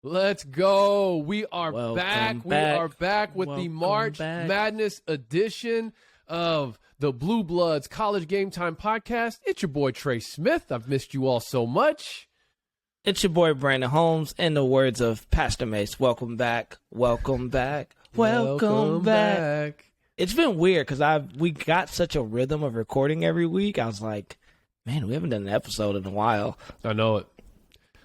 Let's go. We are Welcome back. We back. are back with the March Madness edition of the Blue Bloods College Game Time podcast. It's your boy Trey Smith. I've missed you all so much. It's your boy Brandon Holmes. In the words of Pastor Mace, welcome back. Welcome back. Welcome back. It's been weird because we got such a rhythm of recording every week. I was like, man, we haven't done an episode in a while. I know it.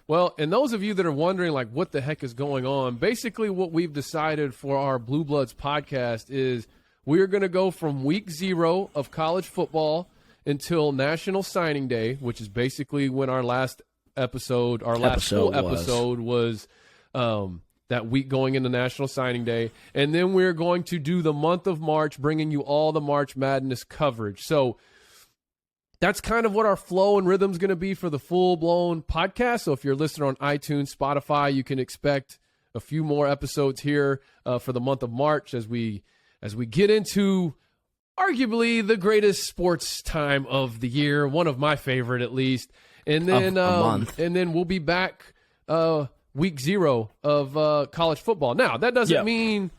Well, and those of you that are wondering, like, what the heck is going on, basically what we've decided for our Blue Bloods podcast is we're going to go from week 0 of college football until National Signing Day, which is basically when our last episode, full episode was that week going into National Signing Day. And then we're going to do the month of March, bringing you all the March Madness coverage. So that's kind of what our flow and rhythm is going to be for the full-blown podcast. So if you're listening on iTunes, Spotify, you can expect a few more episodes here for the month of March as we get into arguably the greatest sports time of the year, one of my favorite at least. And then and then we'll be back week 0 of college football. Now, that doesn't mean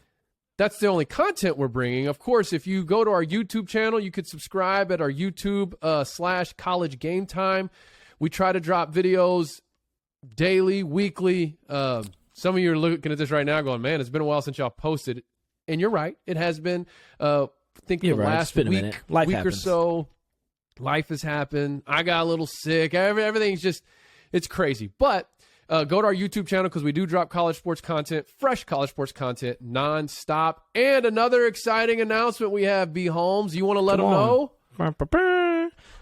that's the only content we're bringing. Of course, if you go to our YouTube channel, you could subscribe at our YouTube /College Game Time. We try to drop videos daily, weekly. Some of you are looking at this right now going, man, it's been a while since y'all posted. And you're right. It has been, I think the last week or so, life has happened. I got a little sick. Everything's just, it's crazy. But go to our YouTube channel because we do drop college sports content, fresh college sports content, nonstop. And another exciting announcement we have, B. Holmes. You want to let them know?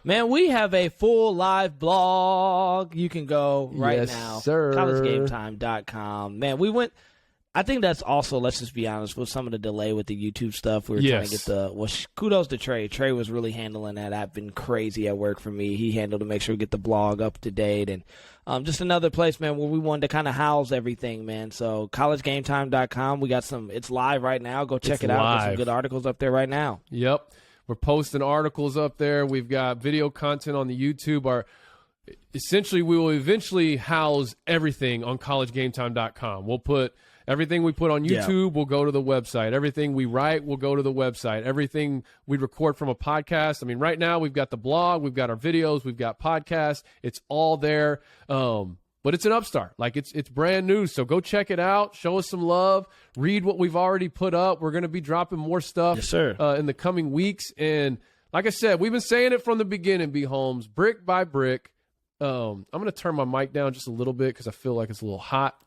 Man, we have a full live blog. You can go right now. Sir. collegegametime.com. Man, we went. I think that's also, let's just be honest, with some of the delay with the YouTube stuff. We were trying to get kudos to Trey. Trey was really handling that. I've been crazy at work for me. He handled to make sure we get the blog up to date. And just another place, man, where we wanted to kind of house everything, man. So collegegametime.com. We got it's live right now. Go check it out. There's some good articles up there right now. Yep. We're posting articles up there. We've got video content on the YouTube. Essentially, we will eventually house everything on collegegametime.com. We'll put everything we put on YouTube will go to the website. Everything we write will go to the website. Everything we record from a podcast. I mean, right now we've got the blog, we've got our videos, we've got podcasts. It's all there. But it's an upstart. Like it's brand new. So go check it out. Show us some love. Read what we've already put up. We're going to be dropping more stuff in the coming weeks. And like I said, we've been saying it from the beginning, B. Holmes, brick by brick. I'm going to turn my mic down just a little bit because I feel like it's a little hot.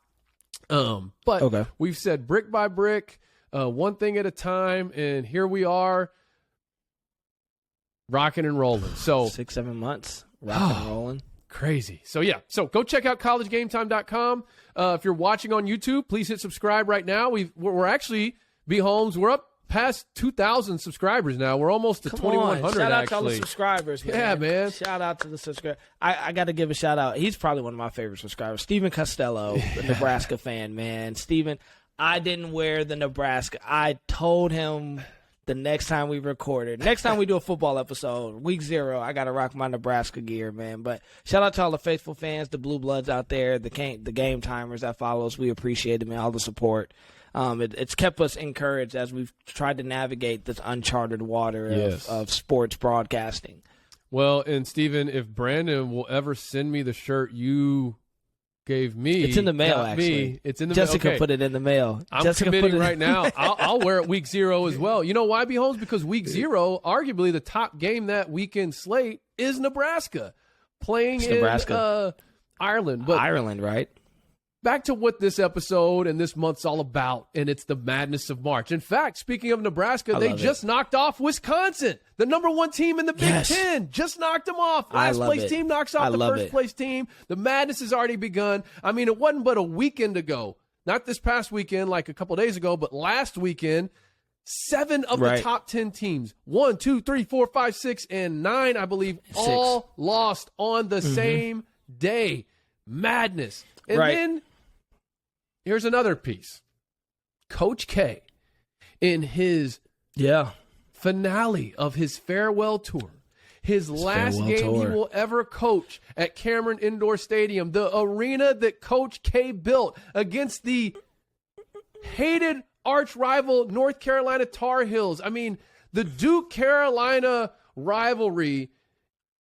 But we've said brick by brick, one thing at a time, and here we are rocking and rolling. So 6-7 months rocking and rolling. Crazy. So so go check out collegegametime.com. If you're watching on YouTube, please hit subscribe right now. We're actually, B. Holmes, we're up past 2,000 subscribers now. We're almost to 2,100. Shout out to all the subscribers, man. Yeah, man. Shout out to the subscribers. I got to give a shout out. He's probably one of my favorite subscribers. Steven Costello, the Nebraska fan, man. Steven, I didn't wear the Nebraska. I told him the next time we recorded, next time we do a football episode, week 0, I got to rock my Nebraska gear, man. But shout out to all the faithful fans, the Blue Bloods out there, the game timers that follow us. We appreciate it, man, all the support. It's kept us encouraged as we've tried to navigate this uncharted water of sports broadcasting. Well, and Steven, if Brandon will ever send me the shirt you gave me. It's in the mail, actually. It's in the Jessica mail. Okay. put it in the mail. I'm committing right now. I'll wear it week 0 as well. You know why, B. Holmes? Because week 0, arguably the top game that weekend slate is Nebraska. Playing in Ireland. But Ireland, right? Back to what this episode and this month's all about, and it's the madness of March. In fact, speaking of Nebraska, they just knocked off Wisconsin, the number 1 team in the Big Ten. Just knocked them off. Last place team knocks off the first place team. The madness has already begun. I mean, it wasn't but a weekend ago. Not this past weekend, like a couple days ago, but last weekend, 7 of the top 10 teams, 1, 2, 3, 4, 5, 6, and 9, I believe, all lost on the same day. Madness. And then here's another piece. Coach K, in his finale of his farewell tour, his last game he will ever coach at Cameron Indoor Stadium, the arena that Coach K built against the hated arch rival North Carolina Tar Heels. I mean, the Duke-Carolina rivalry,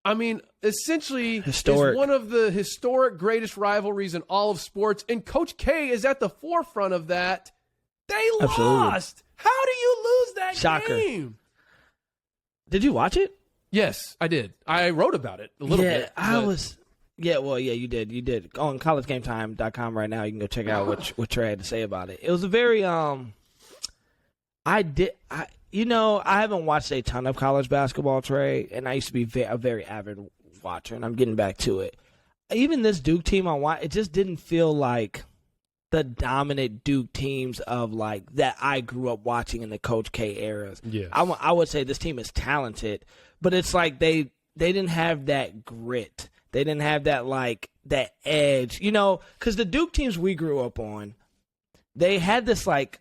I mean, essentially historic. Is one of the historic greatest rivalries in all of sports, and Coach K is at the forefront of that. They lost. How do you lose that game? Did you watch it? Yes, I did. I wrote about it a little bit. You did. You did. On collegegametime.com right now, you can go check out what Trey had to say about it. It was a very I haven't watched a ton of college basketball, Trey, and I used to be a very avid watcher, and I'm getting back to it. Even this Duke team it just didn't feel like the dominant Duke teams of like that I grew up watching in the Coach K eras. Yes. I would say this team is talented, but it's like they didn't have that grit. They didn't have that edge, because the Duke teams we grew up on, they had this like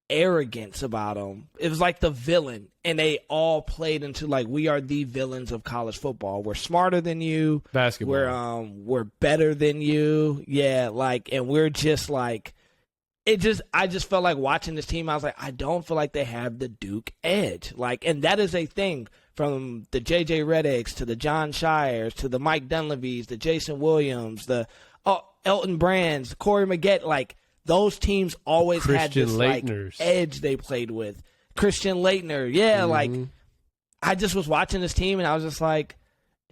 arrogance about them. It was like the villain, and they all played into like, we are the villains of college football. We're smarter than you. Basketball. We're better than you. Yeah, and we're just like, I just felt like watching this team, I was like, I don't feel like they have the Duke edge. And that is a thing, from the J.J. Redicks to the John Shires to the Mike Dunleavys, the Jason Williams, the Elton Brands, Corey Maggette, those teams always had this edge they played with. Christian Laettner, I just was watching this team and I was just like,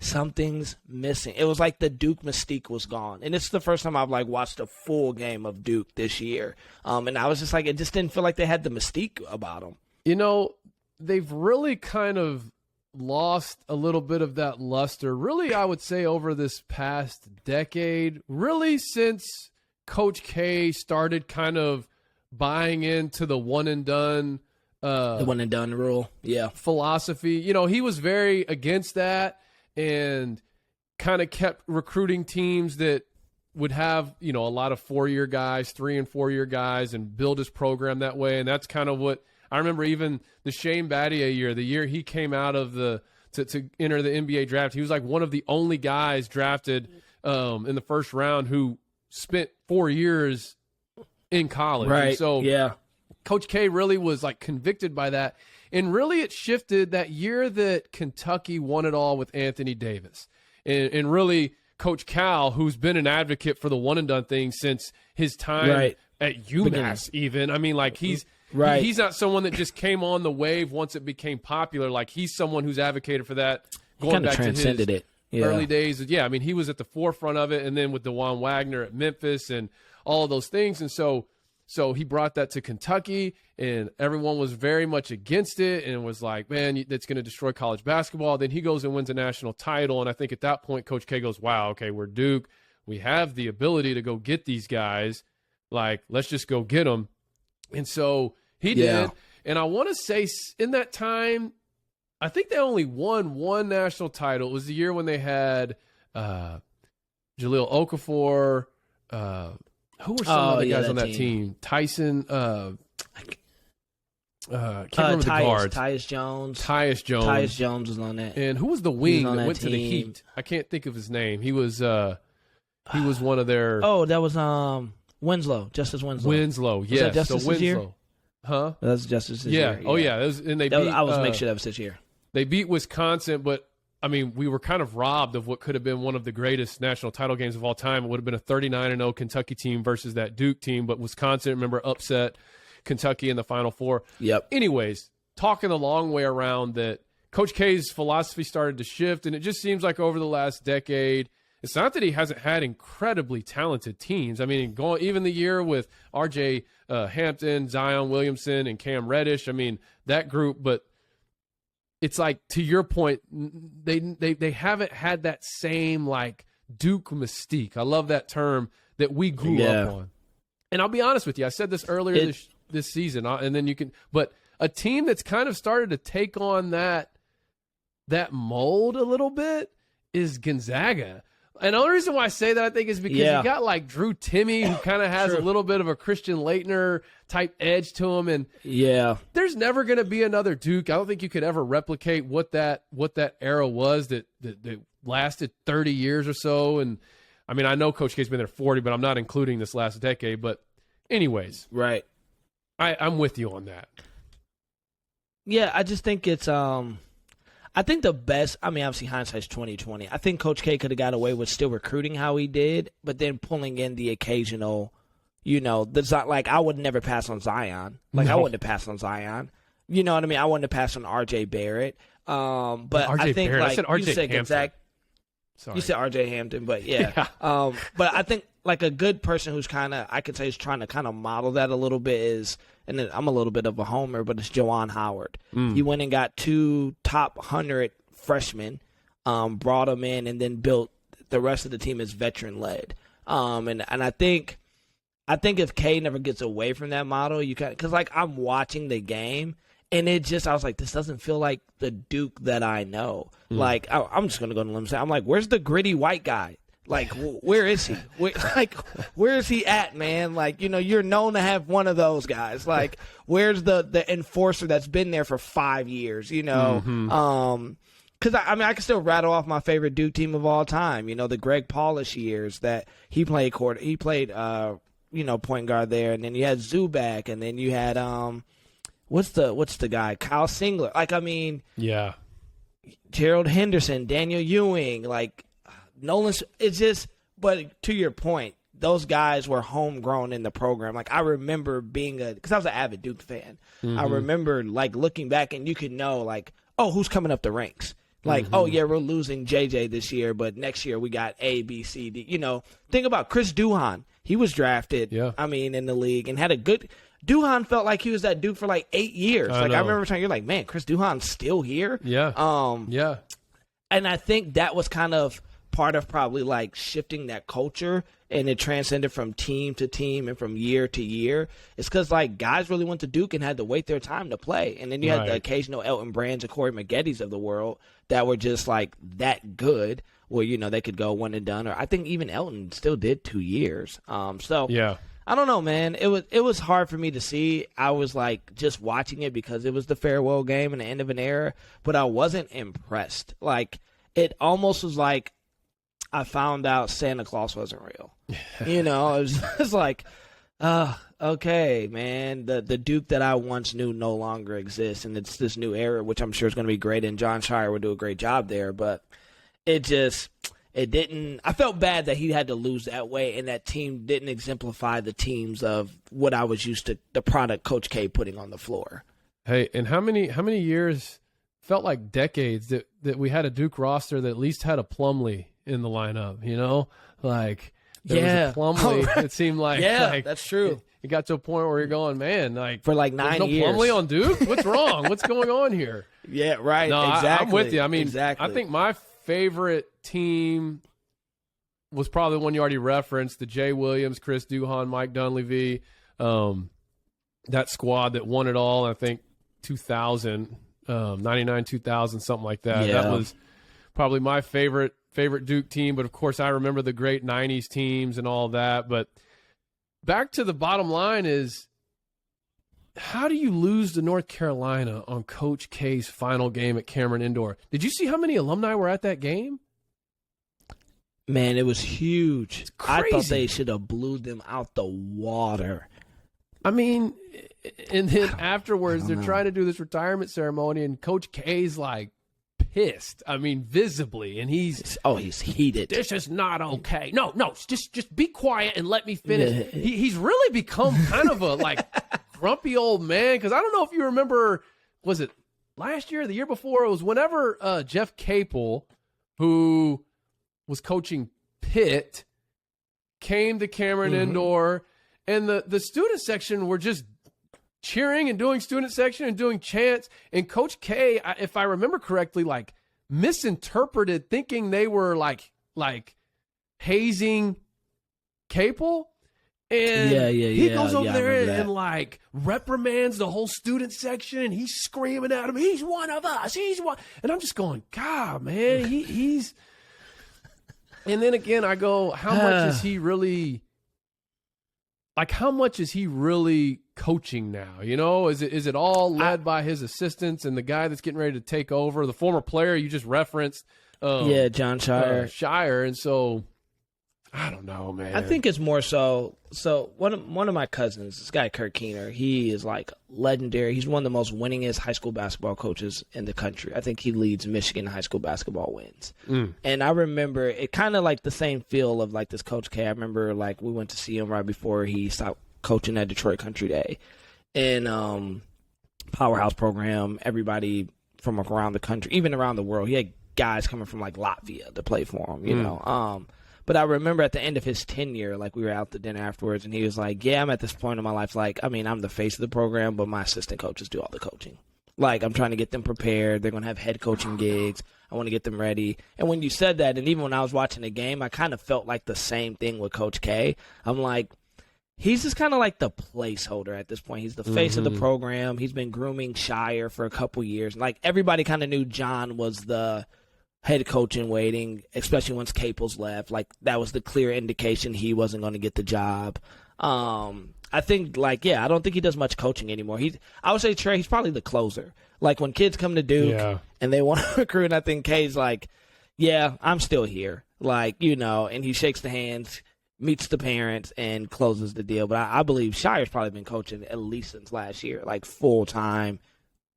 something's missing. It was like the Duke mystique was gone, and it's the first time I've watched a full game of Duke this year. And I was just like, it just didn't feel like they had the mystique about them. They've really kind of lost a little bit of that luster. Really, I would say over this past decade, really since Coach K started kind of buying into the one and done rule, philosophy. He was very against that and kind of kept recruiting teams that would have, a lot of 4-year guys, 3 and 4 year guys, and build his program that way. And that's kind of what I remember. Even the Shane Battier year, the year he came out of to enter the NBA draft, he was like one of the only guys drafted in the first round who spent 4 years in college. Right. And so Coach K really was convicted by that. And really it shifted that year that Kentucky won it all with Anthony Davis. And really Coach Cal, who's been an advocate for the one and done thing since his time at UMass even. I mean, he's not someone that just came on the wave once it became popular. He's someone who's advocated for that going back to his early days. Yeah, I mean, he was at the forefront of it, and then with DeJuan Wagner at Memphis and all of those things. And so he brought that to Kentucky, and everyone was very much against it and was like, man, that's going to destroy college basketball. Then he goes and wins a national title, and I think at that point Coach K goes, wow, okay, we're Duke. We have the ability to go get these guys. Let's just go get them. And so he did. And I want to say in that time, I think they only won one national title. It was the year when they had Jahlil Okafor. Who were some of the guys on that team? Tyson. Can't remember the guards. Tyus Jones. Tyus Jones was on that. And who was the wing that went to the Heat? I can't think of his name. He was one of their. Oh, that was Winslow. Justice Winslow. Winslow. Yes. Was that Justice's year? Huh? That was Justice's year. Oh yeah. I was make sure that was this year. They beat Wisconsin, but I mean, we were kind of robbed of what could have been one of the greatest national title games of all time. It would have been a 39-0 Kentucky team versus that Duke team, but Wisconsin, remember, upset Kentucky in the Final Four. Yep. Anyways, talking the long way around that, Coach K's philosophy started to shift, and it just seems like over the last decade, it's not that he hasn't had incredibly talented teams. I mean, even the year with R.J. Hampton, Zion Williamson, and Cam Reddish, I mean, that group, but it's to your point, they haven't had that same Duke mystique. I love that term that we grew up on. And I'll be honest with you, I said this earlier this season, and then but a team that's kind of started to take on that mold a little bit is Gonzaga. And the only reason why I say that, I think, is because you got like Drew Timme, who kind of has a little bit of a Christian Laettner type edge to him, and there's never going to be another Duke. I don't think you could ever replicate what that era was that lasted 30 years or so. And I mean, I know Coach K's been there 40, but I'm not including this last decade. But anyways, right, I'm with you on that. Yeah, I just think it's I think the best, I mean, obviously hindsight's 2020. I think Coach K could have got away with still recruiting how he did, but then pulling in the occasional, there's not like I would never pass on Zion. I wouldn't have passed on Zion. You know what I mean? I wouldn't have passed on R.J. Barrett. But RJ I think Barrett. like I said RJ you said Hampton. Sorry. You said R.J. Hampton, but but I think like a good person who's I could say is trying to kind of model that a little bit is, and I'm a little bit of a homer, but it's Juwan Howard. He went and got 2 top 100 freshmen, brought them in, and then built the rest of the team as veteran led. And I think if K never gets away from that model, you can, because like I'm watching the game. And I was like, this doesn't feel like the Duke that I know. Like, I'm just going to go to the limb and say, I'm like, where's the gritty white guy? Like, where is he? Where is he at, man? Like, you're known to have one of those guys. Like, where's the enforcer that's been there for 5 years, Because, I mean, I can still rattle off my favorite Duke team of all time. The Greg Paulish years that he played point guard there. And then you had Zubac. And then you had what's the guy? Kyle Singler. Like, I mean, yeah, Gerald Henderson, Daniel Ewing, like Nolan. It's just, but to your point, those guys were homegrown in the program. Like, I remember because I was an avid Duke fan. I remember like looking back, and you could know like, oh, who's coming up the ranks? Like, oh yeah, we're losing JJ this year, but next year we got A, B, C, D. Think about Chris Duhon. He was drafted. I mean, in the league and had a good. Duhon felt like he was at Duke for like 8 years. I remember saying, you're like, man, Chris Duhon's still here? Yeah. And I think that was kind of part of probably like shifting that culture, and it transcended from team to team and from year to year. It's because like guys really went to Duke and had to wait their time to play. And then you had the occasional Elton Brands and Corey Maggettys of the world that were just like that good where, they could go one and done. Or I think even Elton still did 2 years. I don't know, man. It was hard for me to see. I was like just watching it because it was the farewell game and the end of an era, but I wasn't impressed. Like, it almost was like I found out Santa Claus wasn't real. It was just like, okay, man. The Duke that I once knew no longer exists, and it's this new era, which I'm sure is going to be great, and John Shire would do a great job there, but it didn't. I felt bad that he had to lose that way, and that team didn't exemplify the teams of what I was used to, the product Coach K putting on the floor. Hey, and how many years, felt like decades, that we had a Duke roster that at least had a Plumlee in the lineup, Like, there was a Plumlee. It seemed like. That's true. It got to a point where you're going, man, like, for like 9 years. No Plumlee on Duke? What's wrong? What's going on here? Yeah, right. No, exactly. I'm with you. I mean, exactly. I think my favorite team was probably the one you already referenced, the Jay Williams, Chris Duhon, Mike Dunleavy, that squad that won it all, I think 2000, 99, 2000, something like that. Yeah. That was probably my favorite Duke team, but of course I remember the great 90s teams and all that. But back to the bottom line is, how do you lose to North Carolina on Coach K's final game at Cameron Indoor? Did you see how many alumni were at that game? Man, it was huge. It's crazy. I thought they should have blew them out the water. I mean, and then afterwards they're trying to do this retirement ceremony, and Coach K's like pissed. I mean, visibly, and he's heated. This is not okay. No, just be quiet and let me finish. Yeah. He's really become kind of a like grumpy old man, because I don't know if you remember, was it last year or the year before? It was whenever Jeff Capel, who was coaching Pitt, came to Cameron Indoor, and the student section were just cheering and doing student section and doing chants, and Coach K, if I remember correctly, like misinterpreted, thinking they were like hazing Capel. And he goes over there and like reprimands the whole student section, and he's screaming at him, he's one of us, he's one. And I'm just going, God, man, he's And then again, I go, how much is he really coaching now? You know, is it all led by his assistants and the guy that's getting ready to take over, the former player you just referenced? John Shire. And so I don't know, man. I think it's more so. So one of my cousins, this guy Kurt Keener, he is like legendary. He's one of the most winningest high school basketball coaches in the country. I think he leads Michigan high school basketball wins. And I remember it kind of like the same feel of like this Coach K. I remember like we went to see him right before he stopped coaching at Detroit Country Day, and powerhouse program. Everybody from around the country, even around the world. He had guys coming from like Latvia to play for him. You know. But I remember at the end of his tenure, like we were out to dinner afterwards, and he was like, yeah, I'm at this point in my life, like, I mean, I'm the face of the program, but my assistant coaches do all the coaching. Like, I'm trying to get them prepared. They're going to have head coaching gigs. I want to get them ready. And when you said that, and even when I was watching the game, I kind of felt like the same thing with Coach K. I'm like, he's just kind of like the placeholder at this point. He's the face of the program. He's been grooming Shire for a couple years. Like, everybody kind of knew John was the head coach in waiting, especially once Caples left. Like, that was the clear indication he wasn't going to get the job. I think, like, I don't think he does much coaching anymore. I would say, Trey, he's probably the closer. Like, when kids come to Duke and they want to recruit, I think K's like, yeah, I'm still here. Like, you know, and he shakes the hands, meets the parents, and closes the deal. But I believe Shire's probably been coaching at least since last year, like, full-time.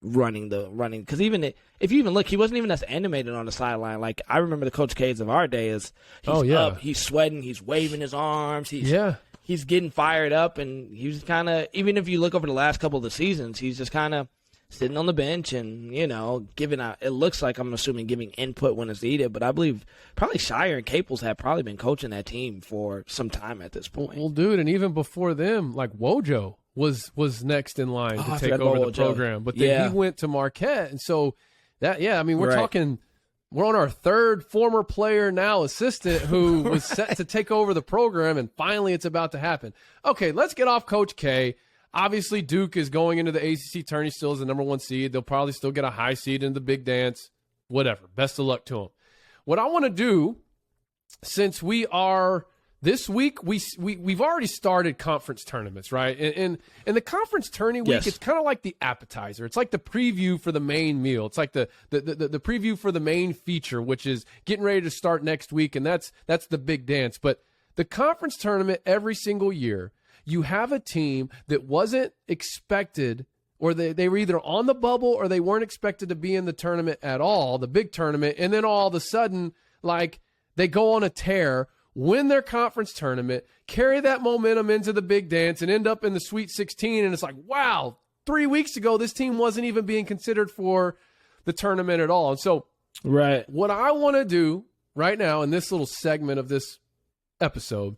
Running because even if you even look, he wasn't even as animated on the sideline. Like, I remember the Coach K's of our day is he's up, he's sweating, he's waving his arms, he's getting fired up, and he's kind of, even if you look over the last couple of the seasons, he's just kind of sitting on the bench and, you know, giving out. It looks like, I'm assuming, giving input when it's needed, but I believe probably Shire and Caples have probably been coaching that team for some time at this point. Well, dude, and even before them, like Wojo was next in line to take over the program, but then he went to Marquette, and so that I mean, we're talking, we're on our third former player now assistant who was set to take over the program, and finally it's about to happen. Okay, let's get off Coach K. Obviously, Duke is going into the ACC tourney still as the number 1 seed. They'll probably still get a high seed in the big dance. Whatever. Best of luck to them. What I want to do, since we are this week, we've already started conference tournaments, right? And the conference tourney week, it's kind of like the appetizer. It's like the preview for the main meal. It's like the preview for the main feature, which is getting ready to start next week, and that's the big dance. But the conference tournament every single year, you have a team that wasn't expected, or they were either on the bubble or they weren't expected to be in the tournament at all, the big tournament, and then all of a sudden, like, they go on a tear, win their conference tournament, carry that momentum into the big dance, and end up in the Sweet 16, and it's like, wow, 3 weeks ago, this team wasn't even being considered for the tournament at all. And so what I want to do right now in this little segment of this episode,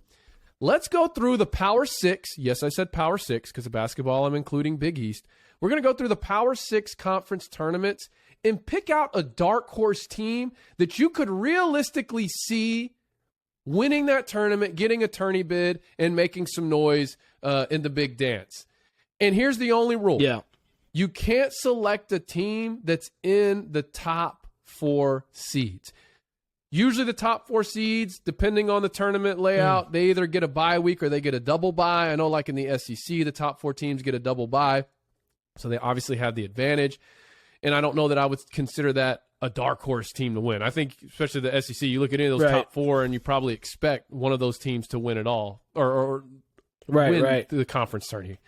let's go through the Power 6. Yes, I said Power 6 because of basketball, I'm including Big East. We're going to go through the Power 6 conference tournaments and pick out a dark horse team that you could realistically see winning that tournament, getting a tourney bid, and making some noise in the big dance. And here's the only rule. You can't select a team that's in the top 4 seeds. Usually the top 4 seeds, depending on the tournament layout, they either get a bye week or they get a double bye. I know, like in the SEC, the top 4 teams get a double bye, so they obviously have the advantage. And I don't know that I would consider that a dark horse team to win. I think, especially the SEC, you look at any of those top 4, and you probably expect one of those teams to win it all, or win the conference tourney.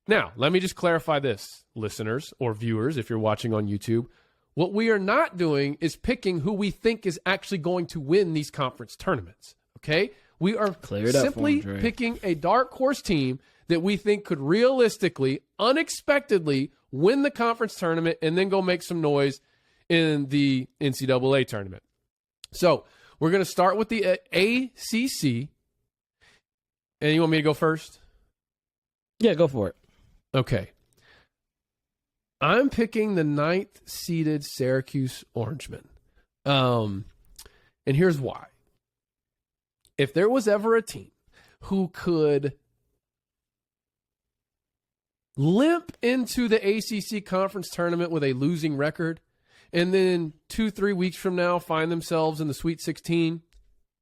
Now, let me just clarify this, listeners or viewers, if you're watching on YouTube. What we are not doing is picking who we think is actually going to win these conference tournaments, okay? We are simply picking a dark horse team that we think could realistically, unexpectedly win the conference tournament and then go make some noise in the NCAA tournament. So we're going to start with the ACC. And you want me to go first? Yeah, go for it. Okay. I'm picking the 9th-seeded Syracuse Orangemen. And here's why. If there was ever a team who could limp into the ACC conference tournament with a losing record and then 2-3 weeks from now find themselves in the Sweet 16,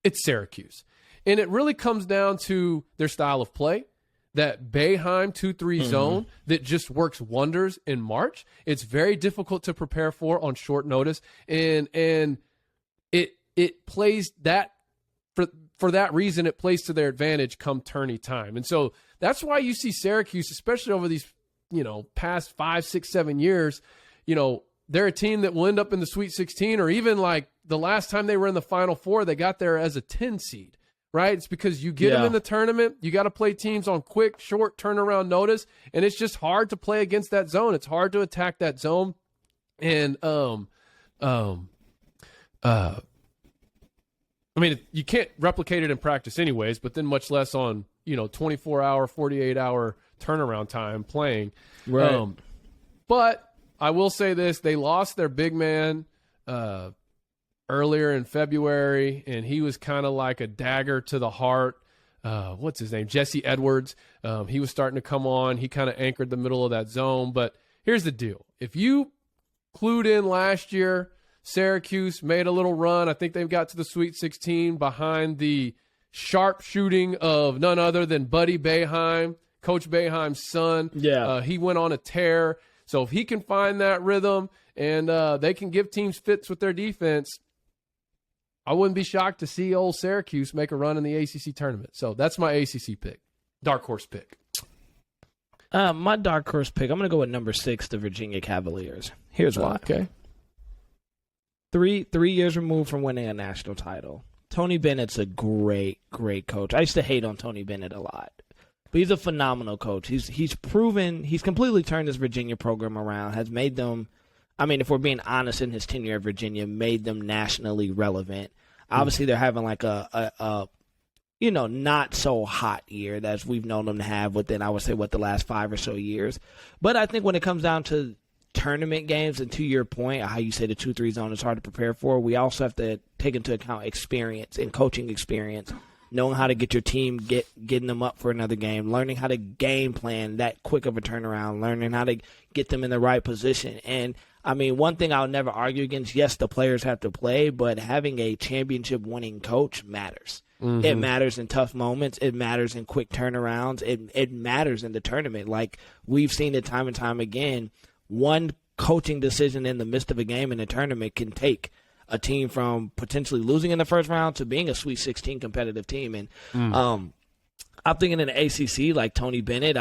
it's Syracuse. And it really comes down to their style of play, that Boeheim 2-3 zone that just works wonders in March. It's very difficult to prepare for on short notice. And it plays that for that reason, it plays to their advantage come tourney time. And so that's why you see Syracuse, especially over these, past 5, 6, 7 years, they're a team that will end up in the Sweet 16, or even like the last time they were in the Final Four, they got there as a 10 seed, right? It's because you get them in the tournament. You got to play teams on quick, short turnaround notice, and it's just hard to play against that zone. It's hard to attack that zone. And, you can't replicate it in practice anyways, but then much less on, 24-hour, 48-hour turnaround time playing. Right. But I will say this, they lost their big man earlier in February, and he was kind of like a dagger to the heart. What's his name? Jesse Edwards. He was starting to come on. He kind of anchored the middle of that zone. But here's the deal. If you clued in last year, Syracuse made a little run. I think they've got to the Sweet 16 behind the sharp shooting of none other than Buddy Boeheim, Coach Boeheim's son. Yeah. He went on a tear. So if he can find that rhythm and they can give teams fits with their defense, I wouldn't be shocked to see old Syracuse make a run in the ACC tournament. So that's my ACC pick, dark horse pick. My dark horse pick, I'm going to go with number 6, the Virginia Cavaliers. Here's why. Okay. Three years removed from winning a national title. Tony Bennett's a great, great coach. I used to hate on Tony Bennett a lot, but he's a phenomenal coach. He's proven, he's completely turned this Virginia program around, has made them, if we're being honest, in his tenure at Virginia, made them nationally relevant. Obviously, they're having like a not so hot year as we've known them to have within, I would say, the last 5 or so years. But I think when it comes down to tournament games, and to your point, how you say the 2-3 zone is hard to prepare for, we also have to take into account experience and coaching experience, knowing how to get your team, getting them up for another game, learning how to game plan that quick of a turnaround, learning how to get them in the right position. And one thing I'll never argue against, yes, the players have to play, but having a championship winning coach matters. Mm-hmm. It matters in tough moments. It matters in quick turnarounds. It matters in the tournament. Like we've seen it time and time again. One coaching decision in the midst of a game in a tournament can take a team from potentially losing in the first round to being a Sweet 16 competitive team. And I'm thinking in the ACC, like Tony Bennett,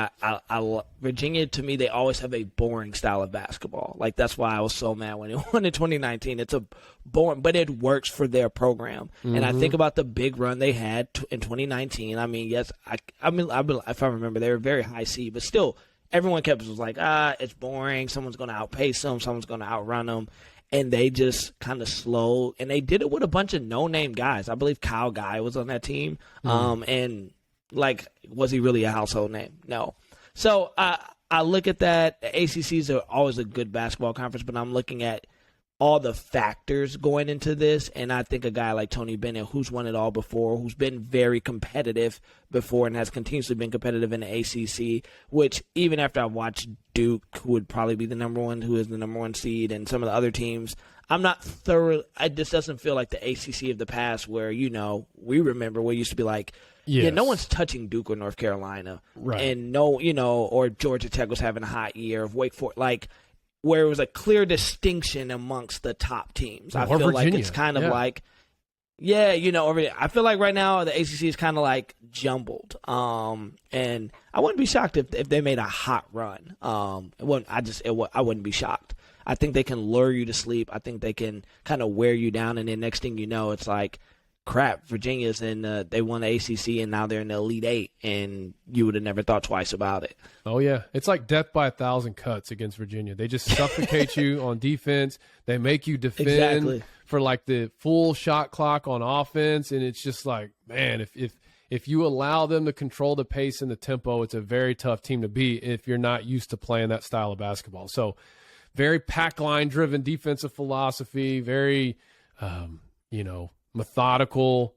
Virginia, to me, they always have a boring style of basketball. Like that's why I was so mad when it won in 2019. It's a boring, but it works for their program. Mm-hmm. And I think about the big run they had in 2019. Yes, if I remember, they were very high seed, but still, everyone was like, it's boring. Someone's going to outpace them. Someone's going to outrun them. And they just kind of slowed. And they did it with a bunch of no-name guys. I believe Kyle Guy was on that team. And, was he really a household name? No. So I look at that. The ACCs are always a good basketball conference, but I'm looking at all the factors going into this, and I think a guy like Tony Bennett, who's won it all before, who's been very competitive before and has continuously been competitive in the ACC, which even after I watched Duke, who would probably be the number one seed, and some of the other teams, I'm not thorough. This doesn't feel like the ACC of the past where, we remember where it used to be like, yeah, no one's touching Duke or North Carolina. Right. And or Georgia Tech was having a hot year of Wake Forest, where it was a clear distinction amongst the top teams. I feel Virginia. Like it's kind of like, I feel like right now the ACC is kind of like jumbled. And I wouldn't be shocked if they made a hot run. I wouldn't be shocked. I think they can lure you to sleep. I think they can kind of wear you down, and then next thing you know, it's like, crap, Virginia's they won the ACC, and now they're in the Elite Eight, and you would have never thought twice about it. Oh, yeah. It's like death by 1,000 cuts against Virginia. They just suffocate you on defense. They make you defend for the full shot clock on offense, and it's just like, man, if you allow them to control the pace and the tempo, it's a very tough team to beat if you're not used to playing that style of basketball. So very pack line driven defensive philosophy, very, methodical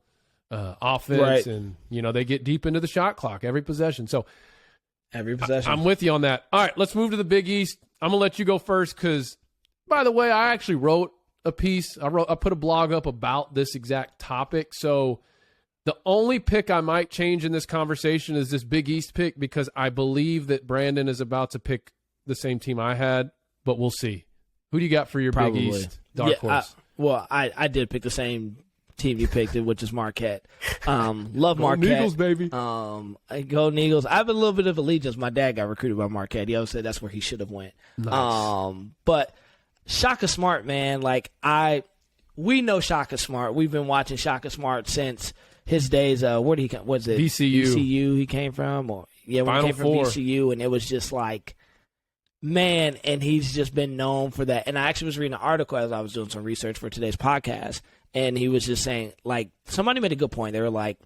offense, right. And they get deep into the shot clock every possession. So every possession, I'm with you on that. All right, let's move to the Big East. I'm gonna let you go first because, by the way, I actually wrote a piece. I put a blog up about this exact topic. So The only pick I might change in this conversation is this Big East pick, because I believe that Brandon is about to pick the same team I had, but we'll see. Who do you got for your Big East dark horse? I did pick the same team you picked, which is Marquette. Love Go Marquette. Eagles, baby. Go Eagles. I have a little bit of allegiance. My dad got recruited by Marquette. He always said that's where he should have went. Nice. But Shaka Smart, man, we know Shaka Smart. We've been watching Shaka Smart since his days. Where did he come? Was it VCU? VCU he came from, when Final he came from Four. VCU, and it was just like, man, and he's just been known for that. And I actually was reading an article as I was doing some research for today's podcast, and he was just saying, somebody made a good point. They were like,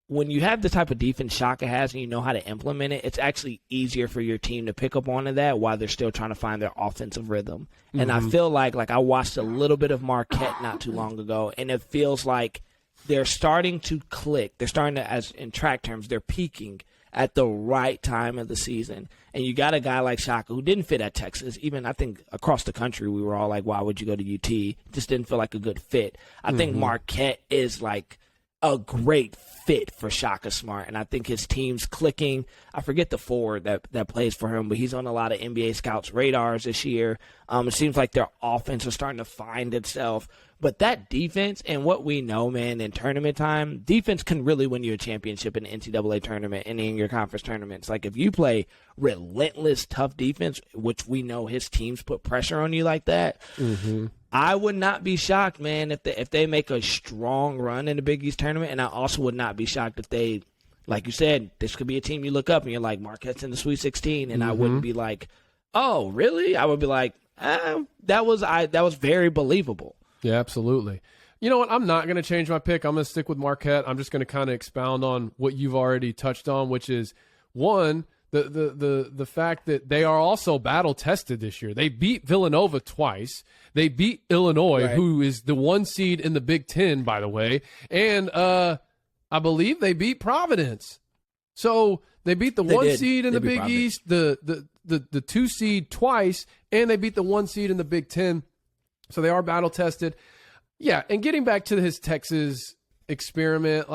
when you have the type of defense Shaka has and you know how to implement it, it's actually easier for your team to pick up on that while they're still trying to find their offensive rhythm. Mm-hmm. And I feel like I watched a little bit of Marquette not too long ago, and it feels like they're starting to click. They're starting to, as in track terms, they're peaking at the right time of the season. And you got a guy like Shaka who didn't fit at Texas. Even I think across the country we were all like, why would you go to UT? Just didn't feel like a good fit. I think Marquette is a great fit for Shaka Smart, and I think his team's clicking. I forget the forward that plays for him, but he's on a lot of NBA scouts' radars this year. It seems like their offense is starting to find itself. But that defense, and what we know, man, in tournament time, defense can really win you a championship in the NCAA tournament and in your conference tournaments. If you play relentless, tough defense, which we know his teams put pressure on you like that, I would not be shocked, man, if they make a strong run in the Big East tournament. And I also would not be shocked if they, like you said, this could be a team you look up and you're like, Marquette's in the Sweet 16, and I wouldn't be like, oh, really? I would be like, that was very believable. Yeah, absolutely. You know what? I'm not going to change my pick. I'm going to stick with Marquette. I'm just going to kind of expound on what you've already touched on, which is, one, the fact that they are also battle tested this year. They beat Villanova twice. They beat Illinois, who is the 1 seed in the Big Ten, by the way. And I believe they beat Providence. So they beat the 1 seed in the Big East, the 2 seed twice, and they beat the 1 seed in the Big Ten. So they are battle tested. Yeah, and getting back to his Texas experiment,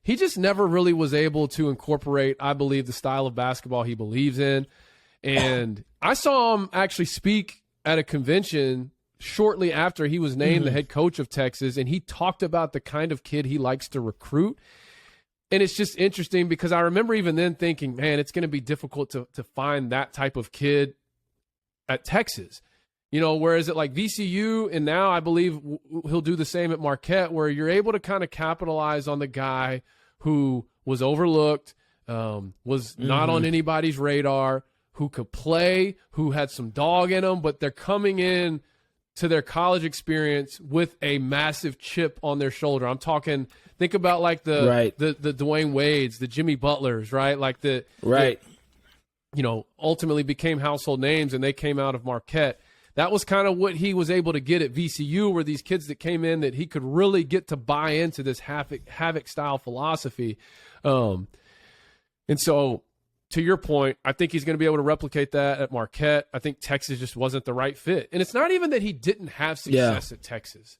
he just never really was able to incorporate, I believe, the style of basketball he believes in. And I saw him actually speak at a convention shortly after he was named the head coach of Texas, and he talked about the kind of kid he likes to recruit. And it's just interesting because I remember even then thinking, man, it's going to be difficult to find that type of kid at Texas. Whereas at VCU, and now I believe he'll do the same at Marquette, where you're able to kind of capitalize on the guy who was overlooked, was not on anybody's radar, who could play, who had some dog in him, but they're coming in to their college experience with a massive chip on their shoulder. I'm talking, think about the Dwayne Wades, the Jimmy Butlers, right? Ultimately became household names, and they came out of Marquette. That was kind of what he was able to get at VCU, were these kids that came in that he could really get to buy into this havoc-style philosophy. And so, to your point, I think he's going to be able to replicate that at Marquette. I think Texas just wasn't the right fit. And it's not even that he didn't have success at Texas.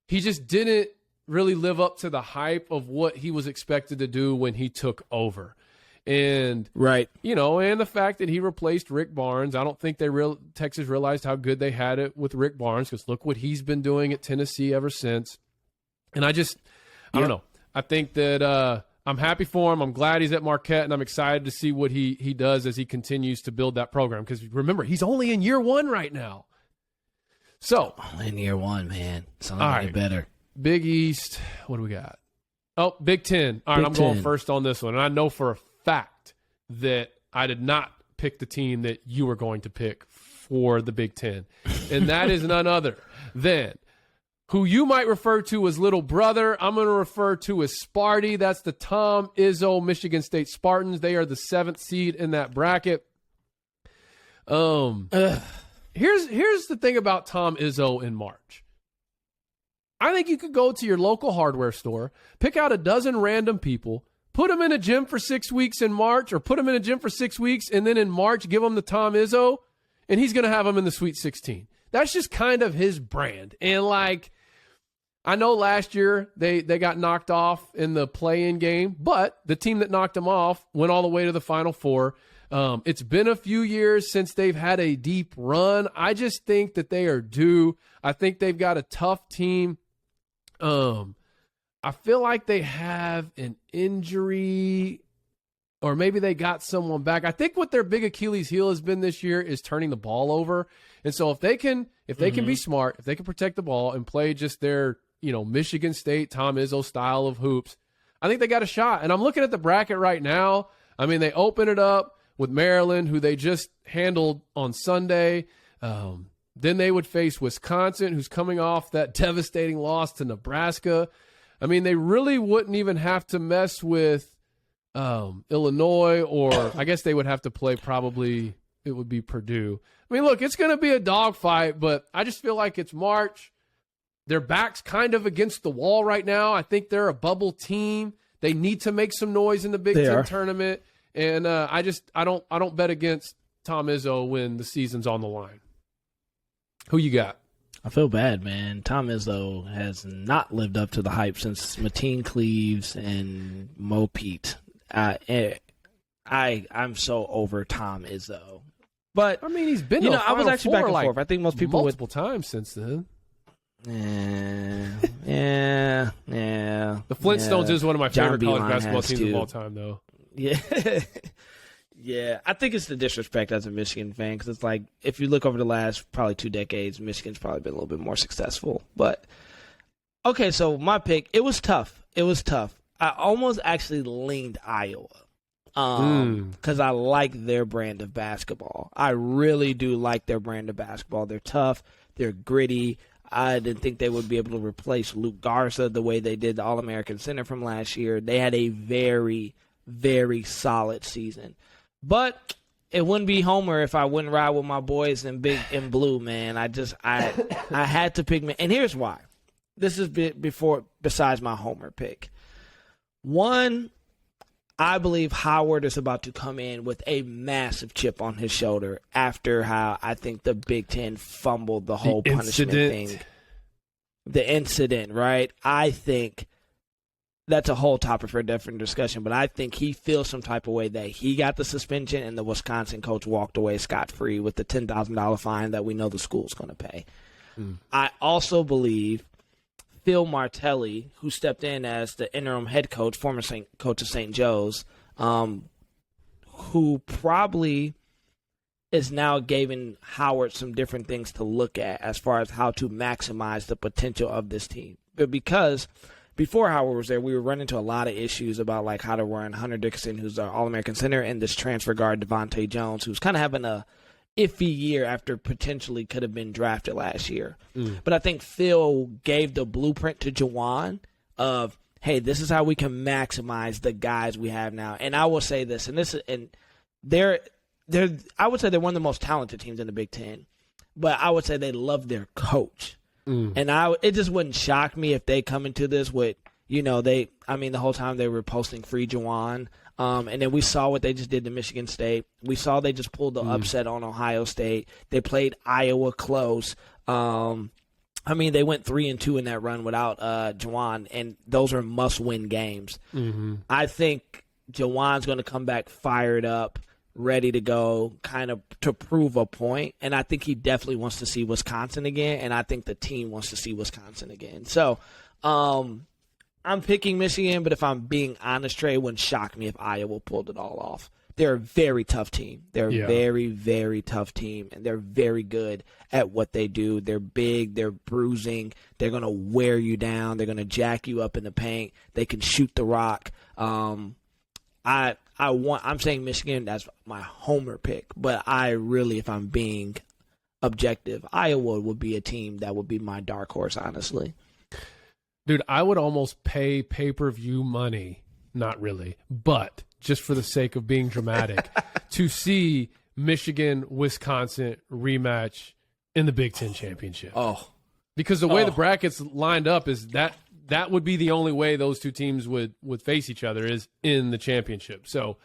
He just didn't really live up to the hype of what he was expected to do when he took over. And and the fact that he replaced Rick Barnes, I don't think Texas realized how good they had it with Rick Barnes, because look what he's been doing at Tennessee ever since. And I don't know. I think that I'm happy for him. I'm glad he's at Marquette, and I'm excited to see what he does as he continues to build that program. Because remember, he's only in year 1 right now. So in year 1, man, it's only better. Big East, what do we got? Oh, Big Ten. All right, I'm going first on this one, and I know for a fact that I did not pick the team that you were going to pick for the Big Ten, and that is none other than who you might refer to as little brother. I'm going to refer to as Sparty. That's the Tom Izzo Michigan State Spartans. They are the 7th seed in that bracket. Here's the thing about Tom Izzo in March. I think you could go to your local hardware store, pick out a dozen random people, put them in a gym for 6 weeks in March, or put them in a gym for 6 weeks, and then in March give them the Tom Izzo, and he's going to have them in the Sweet 16. That's just kind of his brand. And, I know last year they got knocked off in the play-in game, but the team that knocked them off went all the way to the Final Four. It's been a few years since they've had a deep run. I just think that they are due. I think they've got a tough team. I feel like they have an injury, or maybe they got someone back. I think what their big Achilles heel has been this year is turning the ball over. And so if they can be smart, if they can protect the ball and play just their, Michigan State, Tom Izzo style of hoops, I think they got a shot. And I'm looking at the bracket right now. I mean, they open it up with Maryland, who they just handled on Sunday. Then they would face Wisconsin, who's coming off that devastating loss to Nebraska. I mean, they really wouldn't even have to mess with Illinois, or I guess they would have to play probably it would be Purdue. I mean, look, it's going to be a dogfight, but I just feel like it's March. Their back's kind of against the wall right now. I think they're a bubble team. They need to make some noise in the Big Ten tournament. And I don't bet against Tom Izzo when the season's on the line. Who you got? I feel bad, man. Tom Izzo has not lived up to the hype since Mateen Cleaves and Mo Pete. I'm so over Tom Izzo. But I mean, he's been. I was actually back and forth. I think most people multiple times since then. Yeah. The Flintstones is one of my favorite college basketball teams of all time, though. Yeah. Yeah, I think it's the disrespect as a Michigan fan, because it's like, if you look over the last probably 2 decades, Michigan's probably been a little bit more successful. But, okay, so my pick, it was tough. I almost actually leaned Iowa because I like their brand of basketball. I really do like their brand of basketball. They're tough. They're gritty. I didn't think they would be able to replace Luke Garza the way they did the All-American center from last year. They had a very, very solid season. But it wouldn't be Homer if I wouldn't ride with my boys in big and blue, man. I had to pick me. And here's why. This is besides my Homer pick. One, I believe Howard is about to come in with a massive chip on his shoulder after how I think the Big Ten fumbled the whole punishment thing. The incident, right? I think that's a whole topic for a different discussion, but I think he feels some type of way that he got the suspension and the Wisconsin coach walked away scot-free with the $10,000 fine that we know the school's going to pay. I also believe Phil Martelli, who stepped in as the interim head coach, former coach of St. Joe's, who probably is now giving Howard some different things to look at as far as how to maximize the potential of this team. But because before Howard was there, we were running into a lot of issues about like how to run Hunter Dickinson, who's our All-American center, and this transfer guard Devontae Jones, who's kind of having a iffy year after potentially could have been drafted last year. But I think Phil gave the blueprint to Juwan of, hey, this is how we can maximize the guys we have now. And I will say this, I would say they're one of the most talented teams in the Big Ten, but I would say they love their coach. And it just wouldn't shock me if they come into this with, the whole time they were posting free Juwan. And then we saw what they just did to Michigan State. We saw they just pulled the upset on Ohio State. They played Iowa close. They went 3-2 in that run without Juwan, and those are must-win games. I think Juwan's going to come back fired up, ready to go, kind of to prove a point. And I think he definitely wants to see Wisconsin again, and I think the team wants to see Wisconsin again. So I'm picking Michigan, but if I'm being honest, Trey, it wouldn't shock me if Iowa pulled it all off. They're a very tough team. They're a very, very tough team, and they're very good at what they do. They're big. They're bruising. They're going to wear you down. They're going to jack you up in the paint. They can shoot the rock. I'm saying Michigan as my homer pick, but if I'm being objective, Iowa would be a team that would be my dark horse, honestly. Dude, I would almost pay pay-per-view money, not really, but just for the sake of being dramatic, to see Michigan-Wisconsin rematch in the Big Ten Championship. Because the way the brackets lined up is that would be the only way those two teams would face each other is in the championship. So,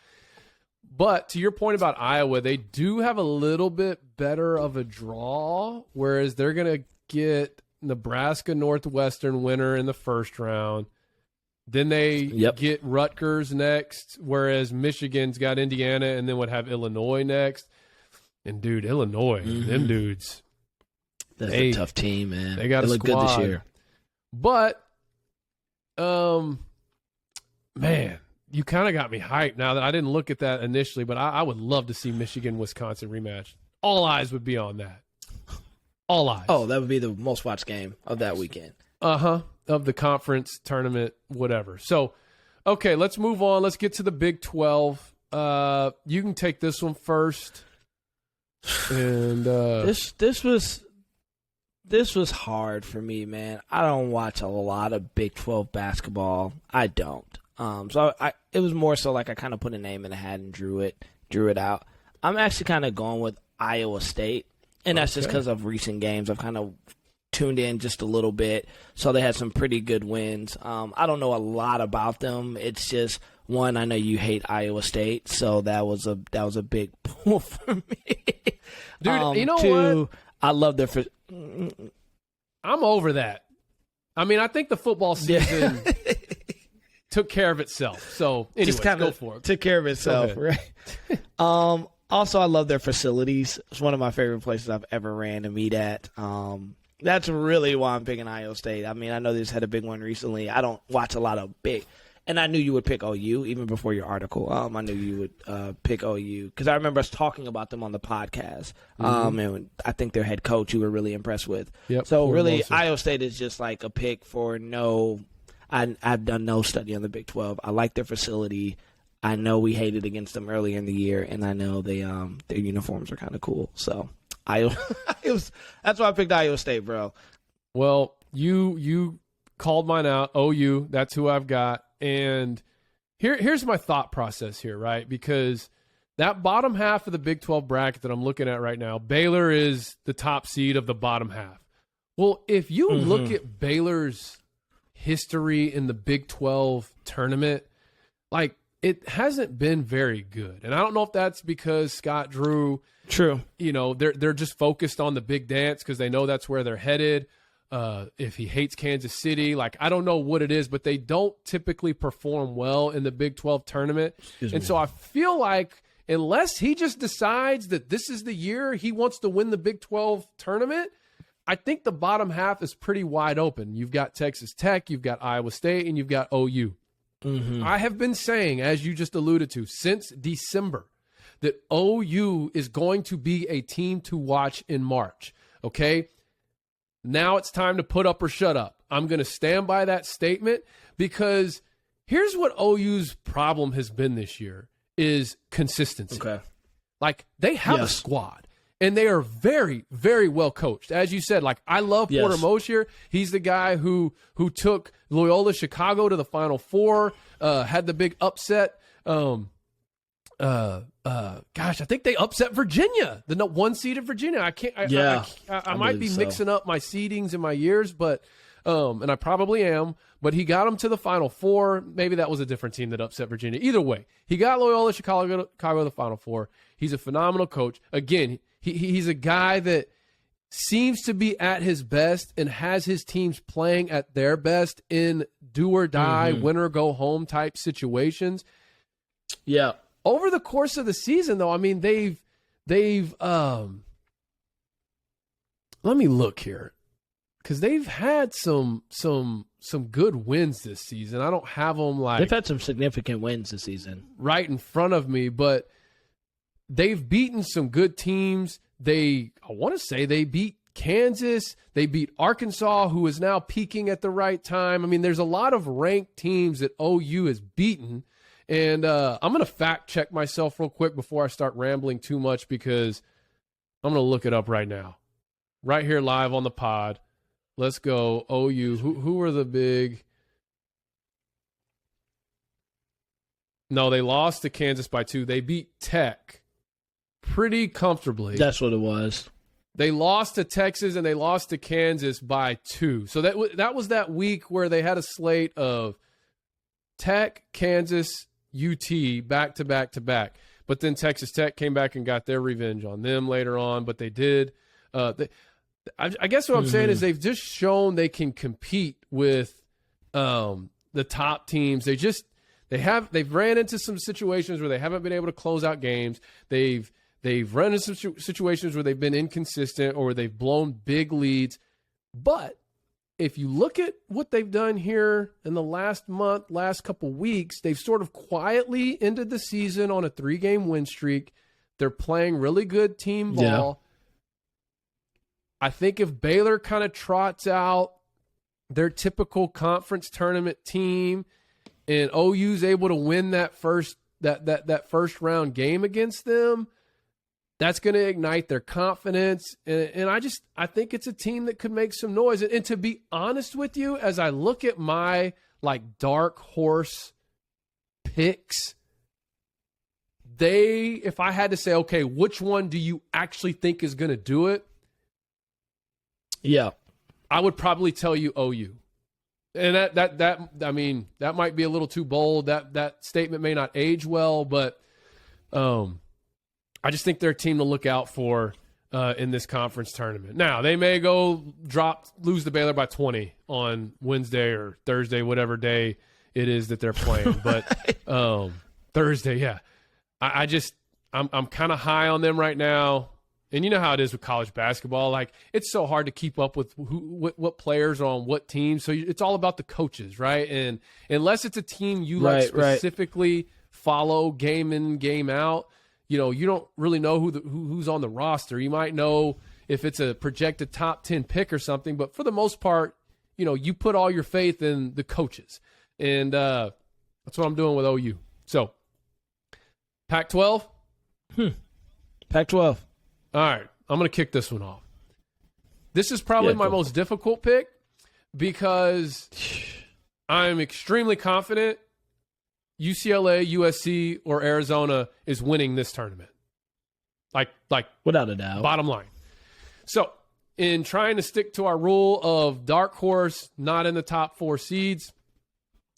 but to your point about Iowa, they do have a little bit better of a draw, whereas they're going to get Nebraska Northwestern winner in the first round. Then they get Rutgers next, whereas Michigan's got Indiana and then would have Illinois next. And, dude, Illinois, them dudes. That's a tough team, man. They got a look squad. good this year. But, man, you kind of got me hyped now that I didn't look at that initially, but I would love to see Michigan-Wisconsin rematch. All eyes would be on that. All eyes. Oh, that would be the most watched game of that weekend. Of the conference, tournament, whatever. So, okay, let's move on. Let's get to the Big 12. You can take this one first. And this was hard for me, man. I don't watch a lot of Big 12 basketball. I don't. So it was more so like I kind of put a name in the hat and drew it out. I'm actually kind of going with Iowa State, and that's just because of recent games. I've kind of tuned in just a little bit, so they had some pretty good wins. I don't know a lot about them. It's just one, I know you hate Iowa State, so that was a big pull for me. Dude, you know two, what? I love their. I'm over that. I mean, I think the football season took care of itself. So, anyways, just kind go of for it. Took care of itself, right? Also, I love their facilities. It's one of my favorite places I've ever ran to meet at. That's really why I'm picking Iowa State. I mean, I know they just had a big one recently. I don't watch a lot of big. And I knew you would pick OU even before your article. I knew you would pick OU because I remember us talking about them on the podcast. And I think their head coach you were really impressed with. Yep, so really, Iowa State is just like a pick for no. I've done no study on the Big 12. I like their facility. I know we hated against them earlier in the year, and I know they their uniforms are kind of cool. So that's why I picked Iowa State, bro. Well, you called mine out. OU, that's who I've got. And here's my thought process here, right? Because that bottom half of the Big 12 bracket that I'm looking at right now, Baylor is the top seed of the bottom half. Well, if you look at Baylor's history in the Big 12 tournament, like, it hasn't been very good. And I don't know if that's because Scott Drew, you know, they're just focused on the big dance because they know that's where they're headed. If he hates Kansas City, like, I don't know what it is, but they don't typically perform well in the Big 12 tournament. So I feel like unless he just decides that this is the year he wants to win the Big 12 tournament, I think the bottom half is pretty wide open. You've got Texas Tech, you've got Iowa State, and you've got OU. I have been saying, as you just alluded to, since December, that OU is going to be a team to watch in March, okay? Now it's time to put up or shut up. I'm going to stand by that statement because here's what OU's problem has been this year is consistency. Okay. Like, they have a squad. And they are very, very well coached. As you said, like, I love Porter Mosher. He's the guy who took Loyola Chicago to the Final Four, had the big upset. Gosh, I think they upset Virginia, the one seeded Virginia. I might be mixing up my seedings and my years, but and I probably am. But he got them to the Final Four. Maybe that was a different team that upset Virginia. Either way, he got Loyola Chicago to the Final Four. He's a phenomenal coach. Again, he's a guy that seems to be at his best and has his teams playing at their best in do or die, win or go home type situations. Yeah. Over the course of the season, though, I mean, they've let me look here because they've had some good wins this season. I don't have them like they've had some significant wins this season right in front of me, but they've beaten some good teams. I want to say they beat Kansas. They beat Arkansas, who is now peaking at the right time. I mean, there's a lot of ranked teams that OU has beaten. And I'm going to fact check myself real quick before I start rambling too much because I'm going to look it up right now. Right here live on the pod. Let's go. OU. Who were the big? No, they lost to Kansas by 2. They beat Tech pretty comfortably. That's what it was. They lost to Texas and they lost to Kansas by 2. So that was that week where they had a slate of Tech, Kansas, UT back to back to back. But then Texas Tech came back and got their revenge on them later on. But they did. I guess what I'm saying is they've just shown they can compete with the top teams. They've ran into some situations where they haven't been able to close out games. They've run into some situations where they've been inconsistent or where they've blown big leads. But if you look at what they've done here in the last month, last couple weeks, they've sort of quietly ended the season on a 3-game win streak. They're playing really good team ball. I think if Baylor kind of trots out their typical conference tournament team and OU's able to win that first round game against them, that's going to ignite their confidence. And I think it's a team that could make some noise. And to be honest with you, as I look at my dark horse picks, if I had to say, okay, which one do you actually think is going to do it? Yeah. I would probably tell you OU. And that might be a little too bold. That statement may not age well, but I just think they're a team to look out for in this conference tournament. Now, they may lose to Baylor by 20 on Wednesday or Thursday, whatever day it is that they're playing. But Thursday, yeah. I'm kind of high on them right now. And you know how it is with college basketball. It's so hard to keep up with what players are on what teams. So it's all about the coaches, right? And unless it's a team you specifically follow game in, game out, you don't really know who's on the roster. You might know if it's a projected top 10 pick or something, but for the most part, you put all your faith in the coaches. And that's what I'm doing with OU. So, Pac-12? Pac-12. All right, I'm going to kick this one off. This is probably my most difficult pick because I'm extremely confident UCLA, USC, or Arizona is winning this tournament. Like without a doubt. Bottom line. So, in trying to stick to our rule of dark horse, not in the top 4 seeds,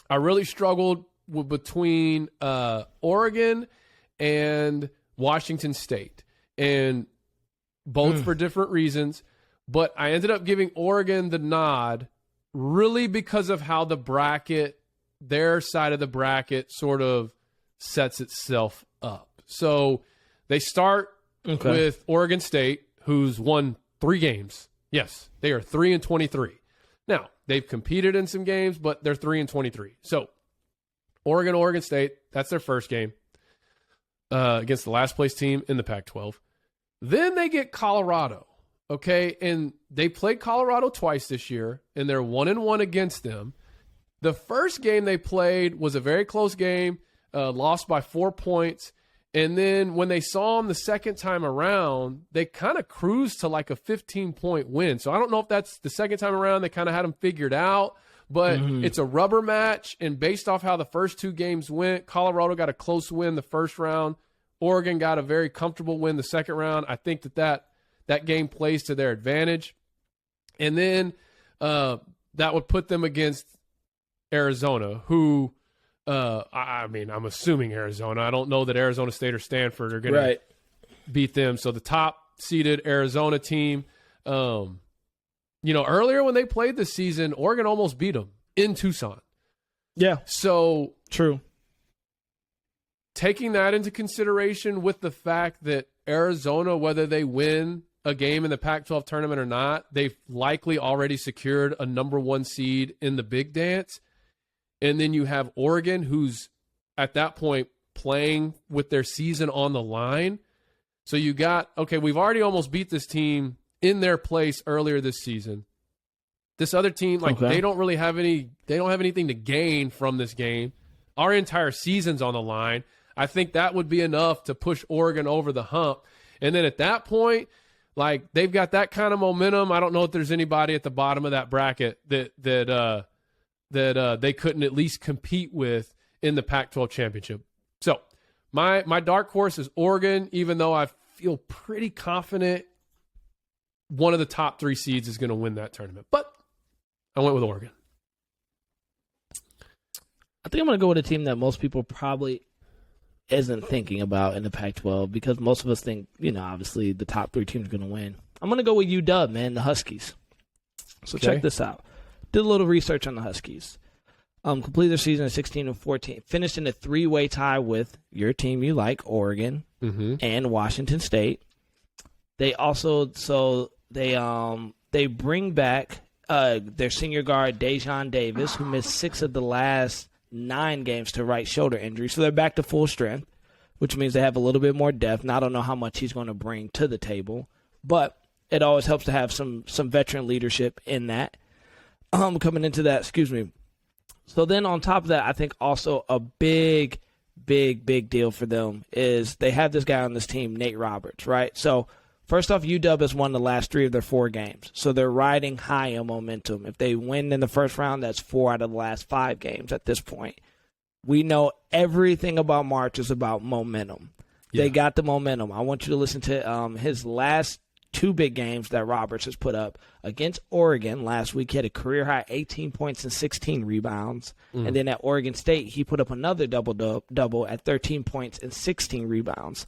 I really struggled between Oregon and Washington State. And both for different reasons, but I ended up giving Oregon the nod really because of how their side of the bracket sort of sets itself up. So they start with Oregon State, who's won 3 games. Yes, they are 3-23. Now, they've competed in some games, but they're 3-23. So Oregon State, that's their first game against the last place team in the Pac-12. Then they get Colorado, okay? And they played Colorado twice this year, and they're 1-1 against them. The first game they played was a very close game, lost by 4 points. And then when they saw them the second time around, they kind of cruised to a 15-point win. So I don't know if that's the second time around they kind of had them figured out, but it's a rubber match. And based off how the first 2 games went, Colorado got a close win the first round. Oregon got a very comfortable win the second round. I think that game plays to their advantage. And then that would put them against Arizona, who, I'm assuming Arizona. I don't know that Arizona State or Stanford are going to beat them. So the top-seeded Arizona team, earlier when they played this season, Oregon almost beat them in Tucson. Yeah. So true. Taking that into consideration with the fact that Arizona, whether they win a game in the Pac-12 tournament or not, they've likely already secured a number 1 seed in the Big Dance. And then you have Oregon, who's at that point playing with their season on the line. So you got, we've already almost beat this team in their place earlier this season. This other team, they don't really have anything to gain from this game. Our entire season's on the line. I think that would be enough to push Oregon over the hump. And then at that point, they've got that kind of momentum. I don't know if there's anybody at the bottom of that bracket that they couldn't at least compete with in the Pac-12 championship. So my dark horse is Oregon, even though I feel pretty confident one of the top 3 seeds is going to win that tournament. But I went with Oregon. I think I'm going to go with a team that most people probably isn't thinking about in the Pac-12 because most of us think, obviously the top 3 teams are going to win. I'm going to go with UW, man, the Huskies. So Okay. check this out. Did a little research on the Huskies. Completed their season at 16-14. Finished in a 3-way tie with your team you like, Oregon and Washington State. They also they bring back their senior guard Dejon Davis, who missed 6 of the last 9 games to right shoulder injury. So they're back to full strength, which means they have a little bit more depth. Now, I don't know how much he's going to bring to the table, but it always helps to have some veteran leadership in that. Coming into that, So then on top of that, I think also a big deal for them is they have this guy on this team, Nate Roberts, right? So first off, UW has won the last 3 of their 4 games. So they're riding high on momentum. If they win in the first round, that's 4 out of the last 5 games at this point. We know everything about March is about momentum. Yeah. They got the momentum. I want you to listen to his last 2 big games that Roberts has put up. Against Oregon last week, he had a career-high 18 points and 16 rebounds. And then at Oregon State, he put up another double at 13 points and 16 rebounds,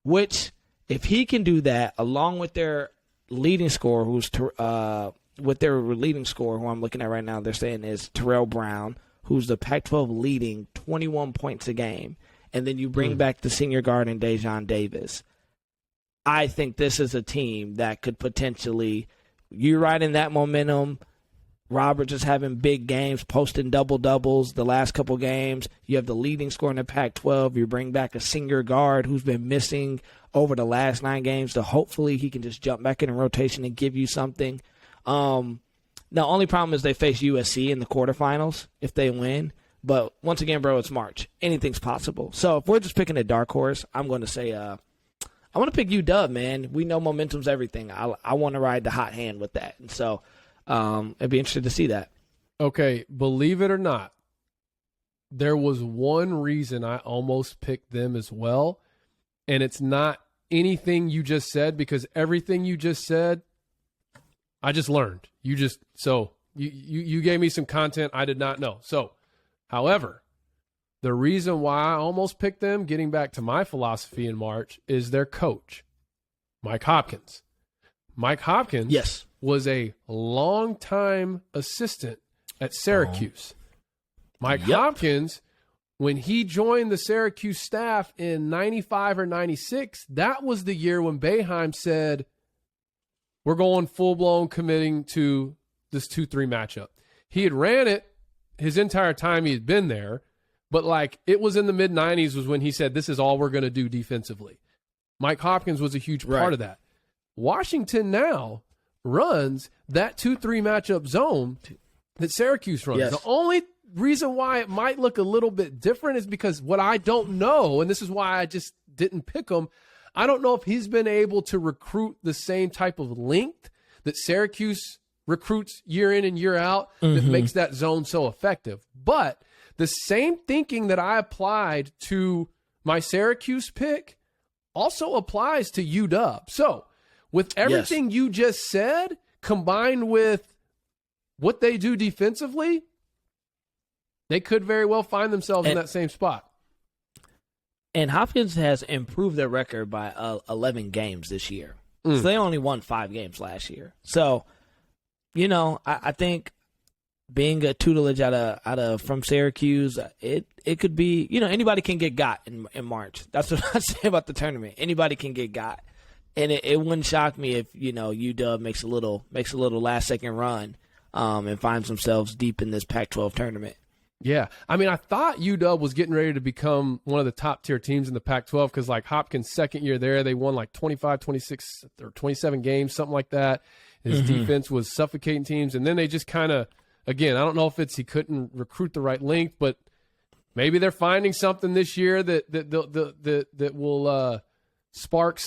which – if he can do that, along with their leading scorer, who I'm looking at right now, they're saying is Terrell Brown, who's the Pac-12 leading 21 points a game, and then you bring back the senior guard in Dejon Davis. I think this is a team that could potentially, you're riding that momentum. Roberts is having big games, posting double-doubles the last couple games. You have the leading scorer in the Pac-12. You bring back a senior guard who's been missing over the last 9 games, so hopefully he can just jump back in rotation and give you something. The only problem is they face USC in the quarterfinals if they win. But once again, bro, it's March. Anything's possible. So if we're just picking a dark horse, I'm going to say I want to pick UW, man. We know momentum's everything. I want to ride the hot hand with that. And so I'd be interested to see that. Okay, believe it or not, there was one reason I almost picked them as well, and it's not anything you just said, because everything you just said, I just learned. You gave me some content I did not know. So, however, the reason why I almost picked them, getting back to my philosophy in March, is their coach, Mike Hopkins. Mike Hopkins was a longtime assistant at Syracuse. Mike Hopkins, when he joined the Syracuse staff in 95 or 96, that was the year when Boeheim said, we're going full-blown committing to this 2-3 matchup. He had ran it his entire time he had been there, but like it was in the mid-90s was when he said, this is all we're going to do defensively. Mike Hopkins was a huge part of that. Washington now runs that 2-3 matchup zone that Syracuse runs. Yes. The only reason why it might look a little bit different is because what I don't know, and this is why I just didn't pick him, I don't know if he's been able to recruit the same type of length that Syracuse recruits year in and year out that makes that zone so effective. But the same thinking that I applied to my Syracuse pick also applies to UW. So with everything you just said, combined with what they do defensively, they could very well find themselves in that same spot. And Hopkins has improved their record by 11 games this year. So they only won 5 games last year. So, I think being a tutelage from Syracuse, it could be, anybody can get got in March. That's what I say about the tournament. Anybody can get got. And it wouldn't shock me if, UW makes a little last-second run and finds themselves deep in this Pac-12 tournament. Yeah. I mean, I thought UW was getting ready to become one of the top-tier teams in the Pac-12 because, like, Hopkins' second year there, they won, like, 25, 26, or 27 games, something like that. His defense was suffocating teams. And then they just kind of, again, I don't know if it's he couldn't recruit the right length, but maybe they're finding something this year that will spark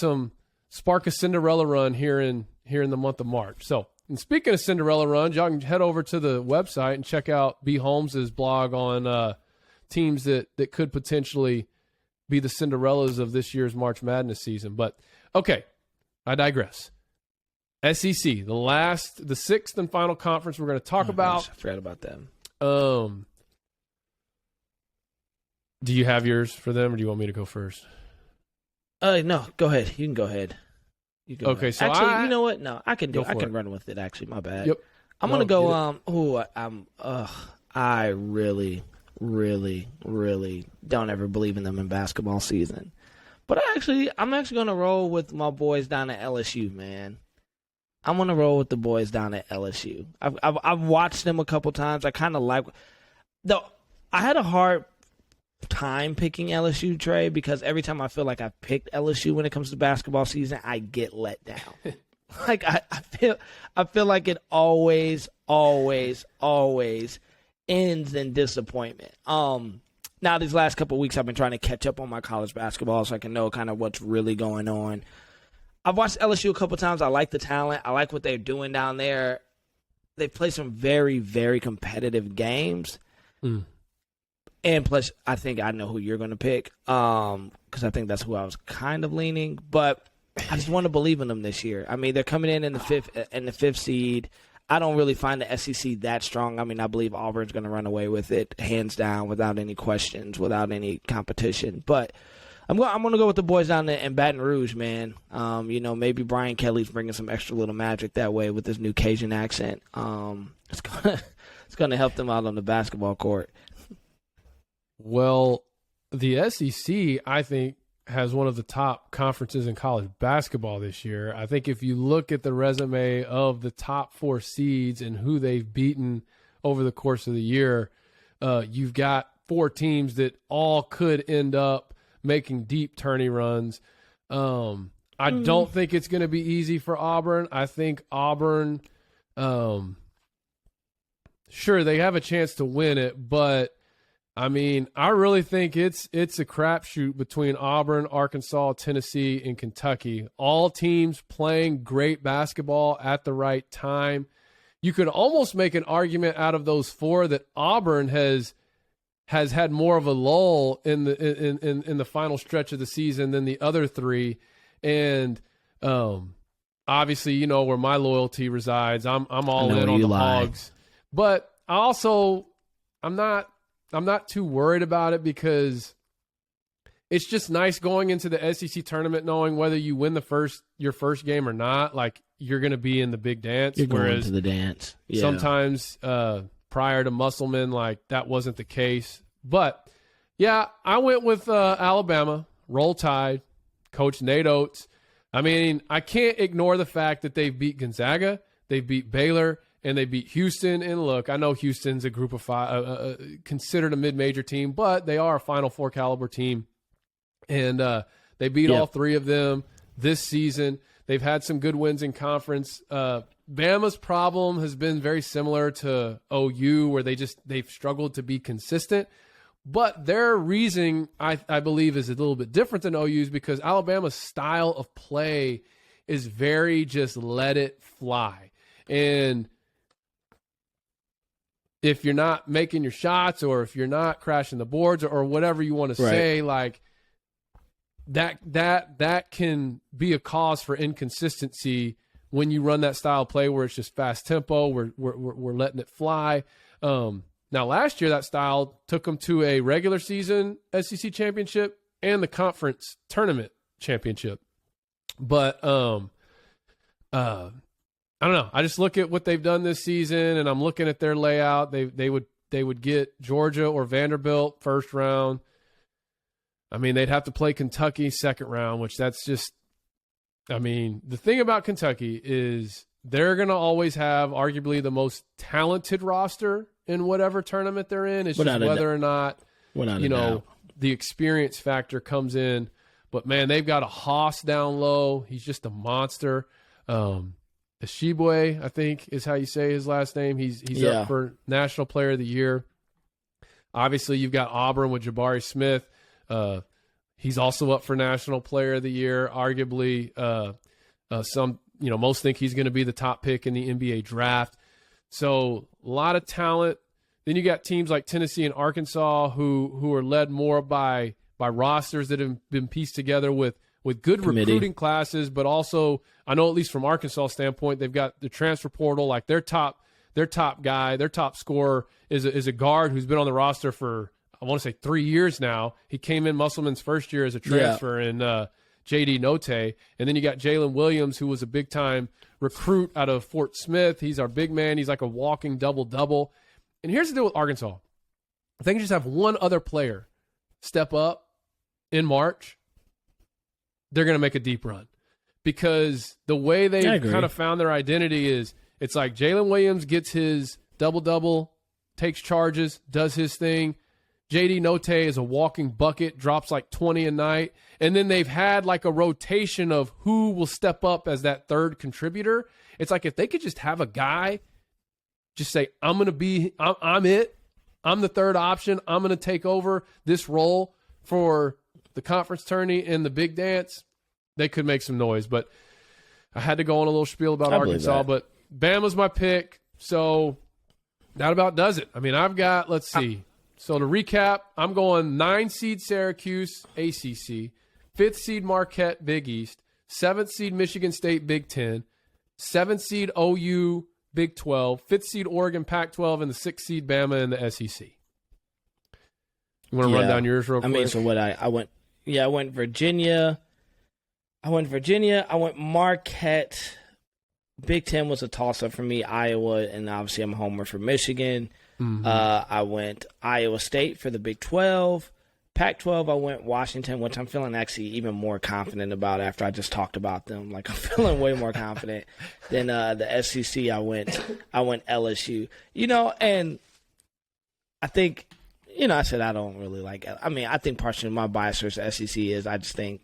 a Cinderella run here in the month of March. So, and speaking of Cinderella runs, y'all can head over to the website and check out B. Holmes' blog on teams that could potentially be the Cinderellas of this year's March Madness season. But, okay, I digress. SEC, the sixth and final conference we're going to talk about. Gosh, I forgot about them. Do you have yours for them, or do you want me to go first? No, go ahead. You can go ahead. You can Okay, run. so actually, you know what? No, I can do. I for can it. run with it. Actually, my bad. Yep. I'm No, gonna go. get it. I really, really, really don't ever believe in them in basketball season. But I'm actually gonna roll with my boys down at LSU, man. I'm gonna roll with the boys down at LSU. I've watched them a couple times. I kind of like. Though I had a hard time picking LSU, Trey, because every time I feel like I've picked LSU when it comes to basketball season, I get let down. Like I feel like it always ends in disappointment. Now these last couple of weeks I've been trying to catch up on my college basketball so I can know kind of what's really going on. I've watched LSU a couple times. I like the talent. I like what they're doing down there. They play some very, very competitive games. Mm. And plus, I think I know who you're going to pick because I think that's who I was kind of leaning. But I just want to believe in them this year. I mean, they're coming in the fifth seed. I don't really find the SEC that strong. I mean, I believe Auburn's going to run away with it, hands down, without any questions, without any competition. But I'm going to go with the boys down there in Baton Rouge, man. Maybe Brian Kelly's bringing some extra little magic that way with his new Cajun accent. It's going to help them out on the basketball court. Well, the SEC, I think, has one of the top conferences in college basketball this year. I think if you look at the resume of the top 4 seeds and who they've beaten over the course of the year, you've got 4 teams that all could end up making deep tourney runs. I don't think it's going to be easy for Auburn. I think Auburn, sure, they have a chance to win it, but I mean, I really think it's a crapshoot between Auburn, Arkansas, Tennessee, and Kentucky. All teams playing great basketball at the right time. You could almost make an argument out of those 4 that Auburn has had more of a lull in the final stretch of the season than the other 3. And obviously, you know where my loyalty resides. I'm all in on the Hogs, but I'm not too worried about it because it's just nice going into the SEC tournament knowing whether you win your first game or not. Like, you're going to be in the big dance. You're going to the dance. Yeah. Sometimes prior to Musselman, like, that wasn't the case. But, yeah, I went with Alabama, Roll Tide, Coach Nate Oates. I mean, I can't ignore the fact that they've beat Gonzaga, they've beat Baylor, and they beat Houston. And look, I know Houston's a group of 5, considered a mid-major team, but they are a Final Four caliber team. And they beat all 3 of them this season. They've had some good wins in conference. Bama's problem has been very similar to OU, where they've struggled to be consistent. But their reasoning, I believe, is a little bit different than OU's because Alabama's style of play is very just let it fly. And if you're not making your shots or if you're not crashing the boards or whatever you want to say, like that can be a cause for inconsistency when you run that style of play where it's just fast tempo, we're letting it fly. Now last year that style took them to a regular season SEC championship and the conference tournament championship. But I don't know. I just look at what they've done this season, and I'm looking at their layout. They would get Georgia or Vanderbilt first round. I mean, they'd have to play Kentucky second round, which that's just – I mean, the thing about Kentucky is they're going to always have arguably the most talented roster in whatever tournament they're in. It's just whether or not, the experience factor comes in. But, man, they've got a Haas down low. He's just a monster. Ashibwe, I think, is how you say his last name. He's up for National Player of the Year. Obviously, you've got Auburn with Jabari Smith. He's also up for National Player of the Year. Arguably, most think he's going to be the top pick in the NBA draft. So a lot of talent. Then you got teams like Tennessee and Arkansas who are led more by rosters that have been pieced together with good recruiting classes, but also I know at least from Arkansas standpoint, they've got the transfer portal. Like their top guy, their top scorer is a guard who's been on the roster for I want to say 3 years now. He came in Musselman's first year as a transfer, and J.D. Note. And then you got Jalen Williams, who was a big-time recruit out of Fort Smith. He's our big man. He's like a walking double-double. And here's the deal with Arkansas. If they can just have one other player step up in March, they're going to make a deep run. Because the way they kind of found their identity is it's like Jalen Williams gets his double-double, takes charges, does his thing. J.D. Note is a walking bucket, drops like 20 a night. And then they've had like a rotation of who will step up as that third contributor. It's like if they could just have a guy just say, I'm it. I'm the third option. I'm going to take over this role for the conference tourney and the big dance. They could make some noise. But I had to go on a little spiel about Arkansas. But Bama's my pick. So that about does it. I mean, I've got, let's see. So to recap, I'm going 9 seed Syracuse, ACC, 5th seed Marquette, Big East, 7th seed Michigan State, Big 10, 7th seed OU, Big 12, 5th seed Oregon, Pac-12, and the 6th seed Bama in the SEC. You want to run down yours real quick? I mean, so what I went Virginia. I went Marquette. Big 10 was a toss-up for me. Iowa, and obviously I'm a homer for Michigan. Mm-hmm. I went Iowa State for the Big 12. Pac-12, I went Washington, which I'm feeling actually even more confident about after I just talked about them. Like, I'm feeling way more confident than the SEC. I went LSU. And I think, I said I don't really like it. I mean, I think partially my bias towards the SEC is I just think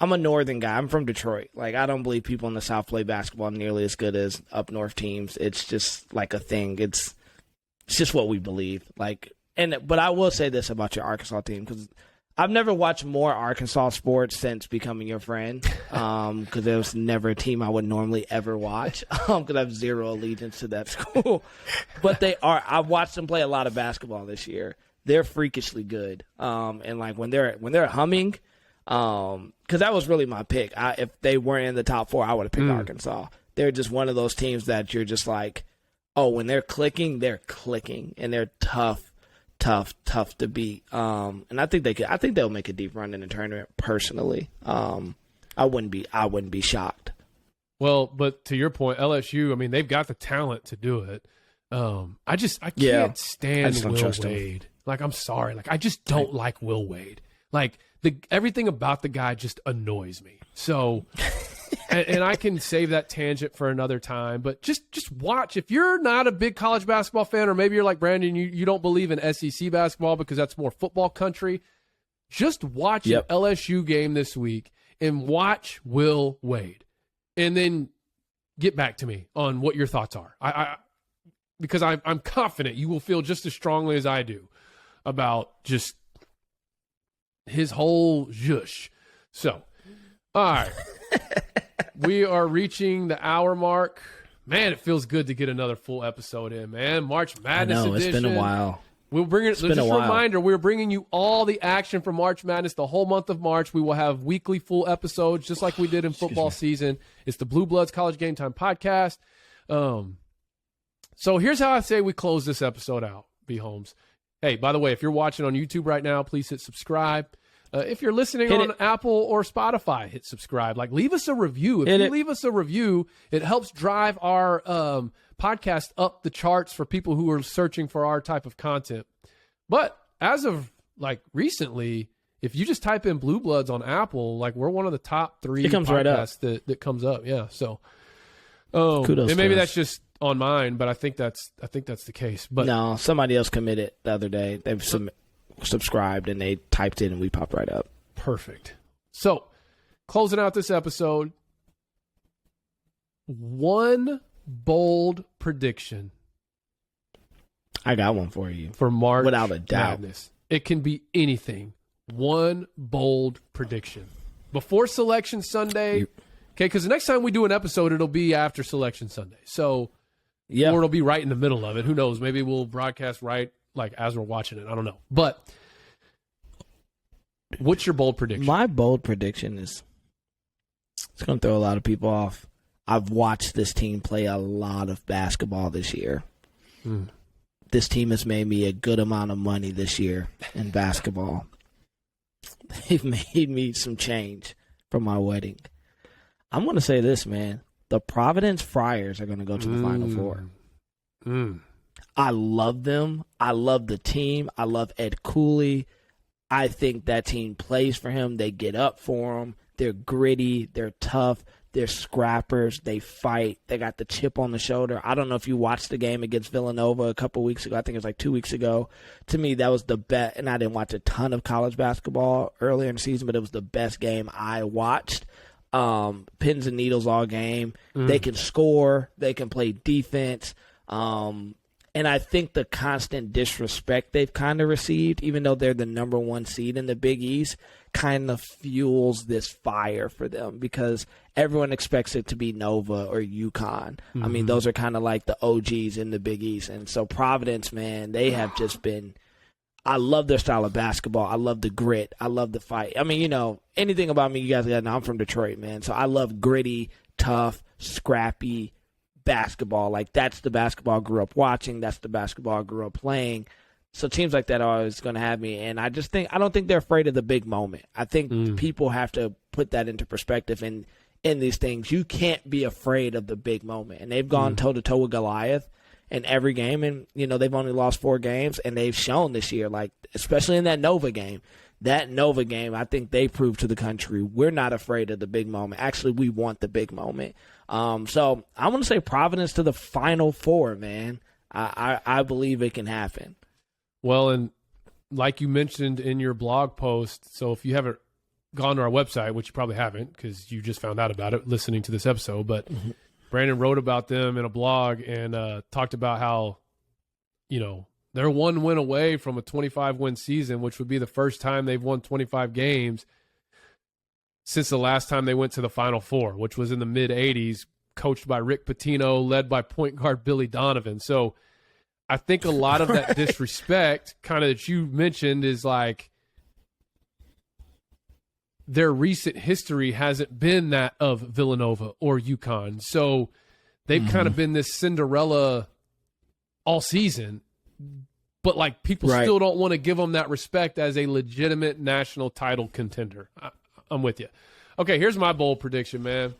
I'm a northern guy. I'm from Detroit. Like, I don't believe people in the South play basketball nearly as good as up north teams. It's just like a thing. It's just what we believe. But I will say this about your Arkansas team, because I've never watched more Arkansas sports since becoming your friend, because there was never a team I would normally ever watch, because I have zero allegiance to that school. But I've watched them play a lot of basketball this year. They're freakishly good. And like when they're humming, because that was really my pick. If they weren't in the top 4, I would have picked Arkansas. They're just one of those teams that you're just like, oh, when they're clicking, and they're tough to beat. And I think they'll make a deep run in the tournament. Personally, I wouldn't be shocked. Well, but to your point, LSU, I mean, they've got the talent to do it. I can't stand Will Wade. Like, I'm sorry. Like, I just don't like Will Wade. Like, everything about the guy just annoys me. So, and I can save that tangent for another time. But just watch. If you're not a big college basketball fan, or maybe you're like Brandon, you don't believe in SEC basketball because that's more football country, just watch an LSU game this week and watch Will Wade. And then get back to me on what your thoughts are. Because I'm confident you will feel just as strongly as I do about just his whole zhush. So, all right. We are reaching the hour mark. Man, it feels good to get another full episode in, man. March Madness edition. It's been a while. We'll bring it. Just a reminder, we're bringing you all the action from March Madness the whole month of March. We will have weekly full episodes just like we did in football season. It's the Blue Bloods College Game Time podcast. So here's how I say we close this episode out, B. Holmes. Hey, by the way, if you're watching on YouTube right now, please hit subscribe. If you're listening on Apple or Spotify, hit subscribe. Like, leave us a review. If you leave us a review, it helps drive our podcast up the charts for people who are searching for our type of content. But as of like recently, if you just type in Blue Bloods on Apple, like, we're one of the top 3 podcasts that comes up. Yeah. So, kudos. And maybe that's just on mine, but I think that's the case. But no, somebody else committed the other day. They've subscribed and they typed it and we popped right up. Perfect. So, closing out this episode, one bold prediction. I got one for you. For March without a doubt. Madness. It can be anything. One bold prediction. Before Selection Sunday. Okay, because the next time we do an episode, it'll be after Selection Sunday. So, or it'll be right in the middle of it. Who knows? Maybe we'll broadcast right like as we're watching it. I don't know. But what's your bold prediction? My bold prediction is it's going to throw a lot of people off. I've watched this team play a lot of basketball this year. This team has made me a good amount of money this year in basketball. They've made me some change from my wedding. I'm going to say this, man. The Providence Friars are going to go to the Final Four. I love them. I love the team. I love Ed Cooley. I think that team plays for him. They get up for him. They're gritty. They're tough. They're scrappers. They fight. They got the chip on the shoulder. I don't know if you watched the game against Villanova a couple weeks ago. I think it was like 2 weeks ago. To me, that was the best. And I didn't watch a ton of college basketball earlier in the season, but it was the best game I watched. Pins and needles all game. They can score. They can play defense. And I think the constant disrespect they've kind of received, even though they're the number one seed in the Big East, kind of fuels this fire for them because everyone expects it to be Nova or UConn. I mean, those are kind of like the OGs in the Big East. And so Providence, man, they have just been – I love their style of basketball. I love the grit. I love the fight. I mean, you know, anything about me, you guys got to know I'm from Detroit, man. So I love gritty, tough, scrappy basketball. Like, that's the basketball I grew up watching. That's the basketball I grew up playing. So teams like that are always going to have me. And I don't think they're afraid of the big moment. I think people have to put that into perspective in these things. You can't be afraid of the big moment. And they've gone toe-to-toe with Goliath in every game. And, you know, they've only lost 4 games. And they've shown this year, like, especially in that Nova game. That Nova game, I think they proved to the country, we're not afraid of the big moment. Actually, we want the big moment. So I want to say Providence to the Final Four, man. I believe it can happen. Well, and like you mentioned in your blog post, so if you haven't gone to our website, which you probably haven't because you just found out about it listening to this episode, but Brandon wrote about them in a blog and talked about how, you know, they're 1 win away from a 25-win season, which would be the first time they've won 25 games since the last time they went to the Final Four, which was in the mid-'80s, coached by Rick Pitino, led by point guard Billy Donovan. So I think a lot of that disrespect kind of that you mentioned is like their recent history hasn't been that of Villanova or UConn. So they've kind of been this Cinderella all season. But, like, people still don't want to give them that respect as a legitimate national title contender. I'm with you. Okay, here's my bold prediction, man.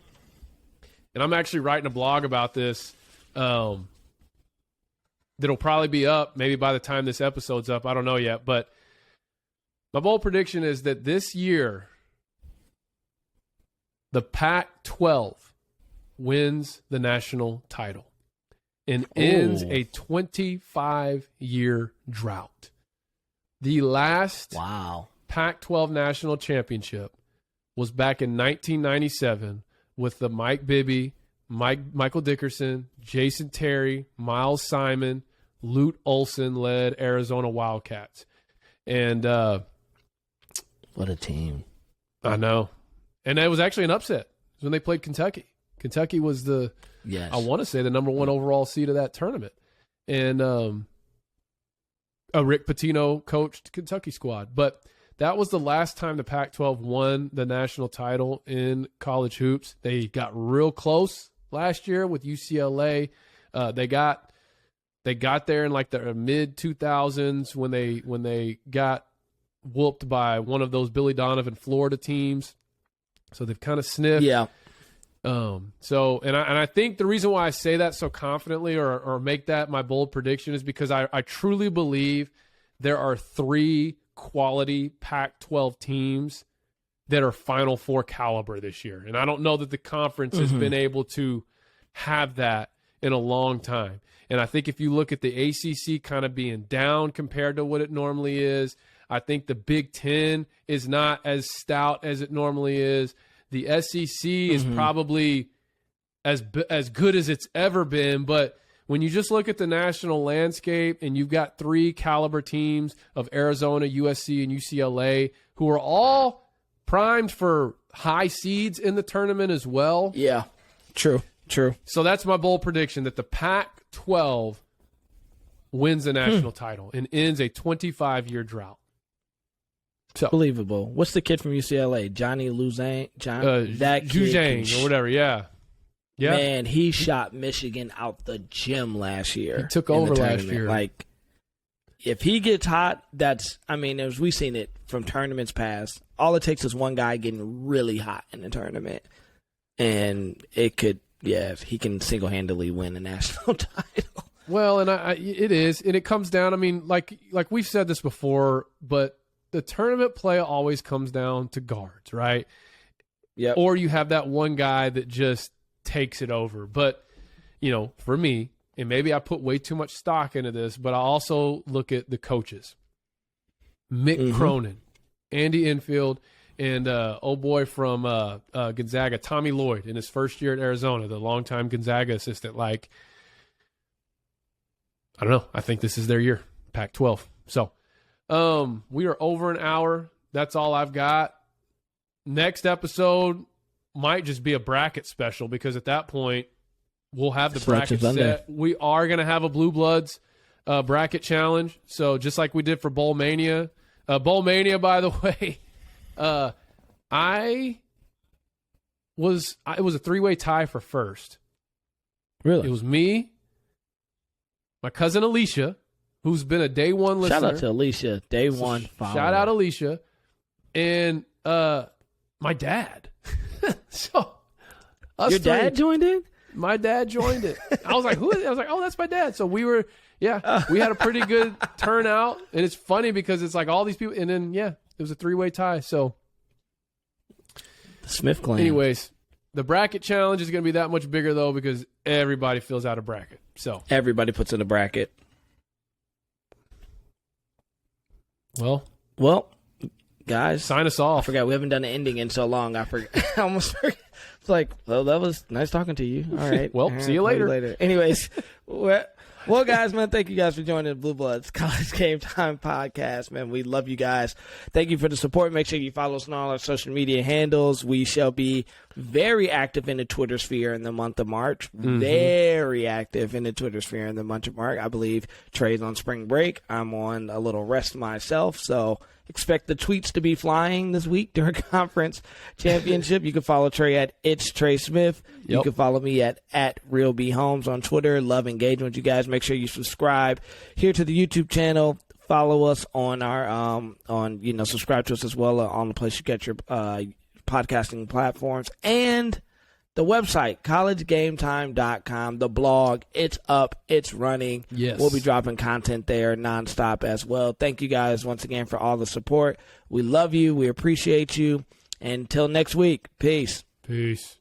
And I'm actually writing a blog about this that'll probably be up maybe by the time this episode's up. I don't know yet. But my bold prediction is that this year, the Pac-12 wins the national title and ends a 25-year drought. The last Pac-12 national championship was back in 1997 with the Mike Bibby, Michael Dickerson, Jason Terry, Miles Simon, Lute Olson-led Arizona Wildcats. And what a team. I know. And it was actually an upset. It was when they played Kentucky. Kentucky was I want to say the number 1 overall seed of that tournament. And Rick Pitino coached Kentucky squad. But that was the last time the Pac-12 won the national title in college hoops. They got real close last year with UCLA. They got there in like the mid-2000s when they got whooped by one of those Billy Donovan Florida teams. So they've kind of sniffed. Yeah. I think the reason why I say that so confidently or make that my bold prediction is because I truly believe there are 3 quality Pac-12 teams that are Final Four caliber this year. And I don't know that the conference has been able to have that in a long time. And I think if you look at the ACC kind of being down compared to what it normally is, I think the Big Ten is not as stout as it normally is. The SEC is probably as good as it's ever been, but when you just look at the national landscape and you've got 3 caliber teams of Arizona, USC, and UCLA who are all primed for high seeds in the tournament as well. Yeah, true. So that's my bold prediction that the Pac-12 wins the national title and ends a 25-year drought. So, believable. What's the kid from UCLA? Johnny Luzang? That Zhuzhang or whatever, yeah. Man, he shot Michigan out the gym last year. He took over last year. Like, if he gets hot, as we've seen it from tournaments past, all it takes is one guy getting really hot in the tournament, and it could, he can single-handedly win a national title. Well, and it is, and it comes down. I mean, like we've said this before, but the tournament play always comes down to guards, right? Yeah. Or you have that one guy that just takes it over. But for me, and maybe I put way too much stock into this, but I also look at the coaches. Mick Cronin, Andy Enfield, and old boy from Gonzaga, Tommy Lloyd, in his first year at Arizona, the longtime Gonzaga assistant. Like, I don't know. I think this is their year, Pac-12. So we are over an hour. That's all I've got. Next episode might just be a bracket special, because at that point we'll have the bracket set. We are going to have a Blue Bloods bracket challenge. So just like we did for Bowl Mania. Bowl Mania, by the way, it was a 3-way tie for first. Really? It was me, my cousin Alicia, who's been a day one listener. Shout out to Alicia, day one follower. Shout out Alicia, and my dad. So your dad joined in? My dad joined it. I was like, who is it? I was like, oh, that's my dad. So we had a pretty good turnout. And it's funny because it's like all these people. And then, it was a 3-way tie. So the Smith clan. Anyways, the bracket challenge is going to be that much bigger, though, because everybody fills out a bracket. So everybody puts in a bracket. Well, guys, sign us off. I forgot we haven't done an ending in so long. I almost forgot. It's like, well, that was nice talking to you. All right. Well, see you later. Anyways, well, guys, man, thank you guys for joining the Blue Bloods College Game Time podcast, man. We love you guys. Thank you for the support. Make sure you follow us on all our social media handles. We shall be very active in the Twitter sphere in the month of March. Very active in the Twitter sphere in the month of March. I believe Trey's on spring break. I'm on a little rest myself, so expect the tweets to be flying this week during conference championship. You can follow Trey at It's Trey Smith. Yep. You can follow me at Real B Holmes on Twitter. Love engaging with you guys. Make sure you subscribe here to the YouTube channel. Follow us on our subscribe to us as well on the place you get your podcasting platforms, and the website, collegegametime.com, the blog. It's up. It's running. Yes. We'll be dropping content there nonstop as well. Thank you guys once again for all the support. We love you. We appreciate you. Until next week, peace. Peace.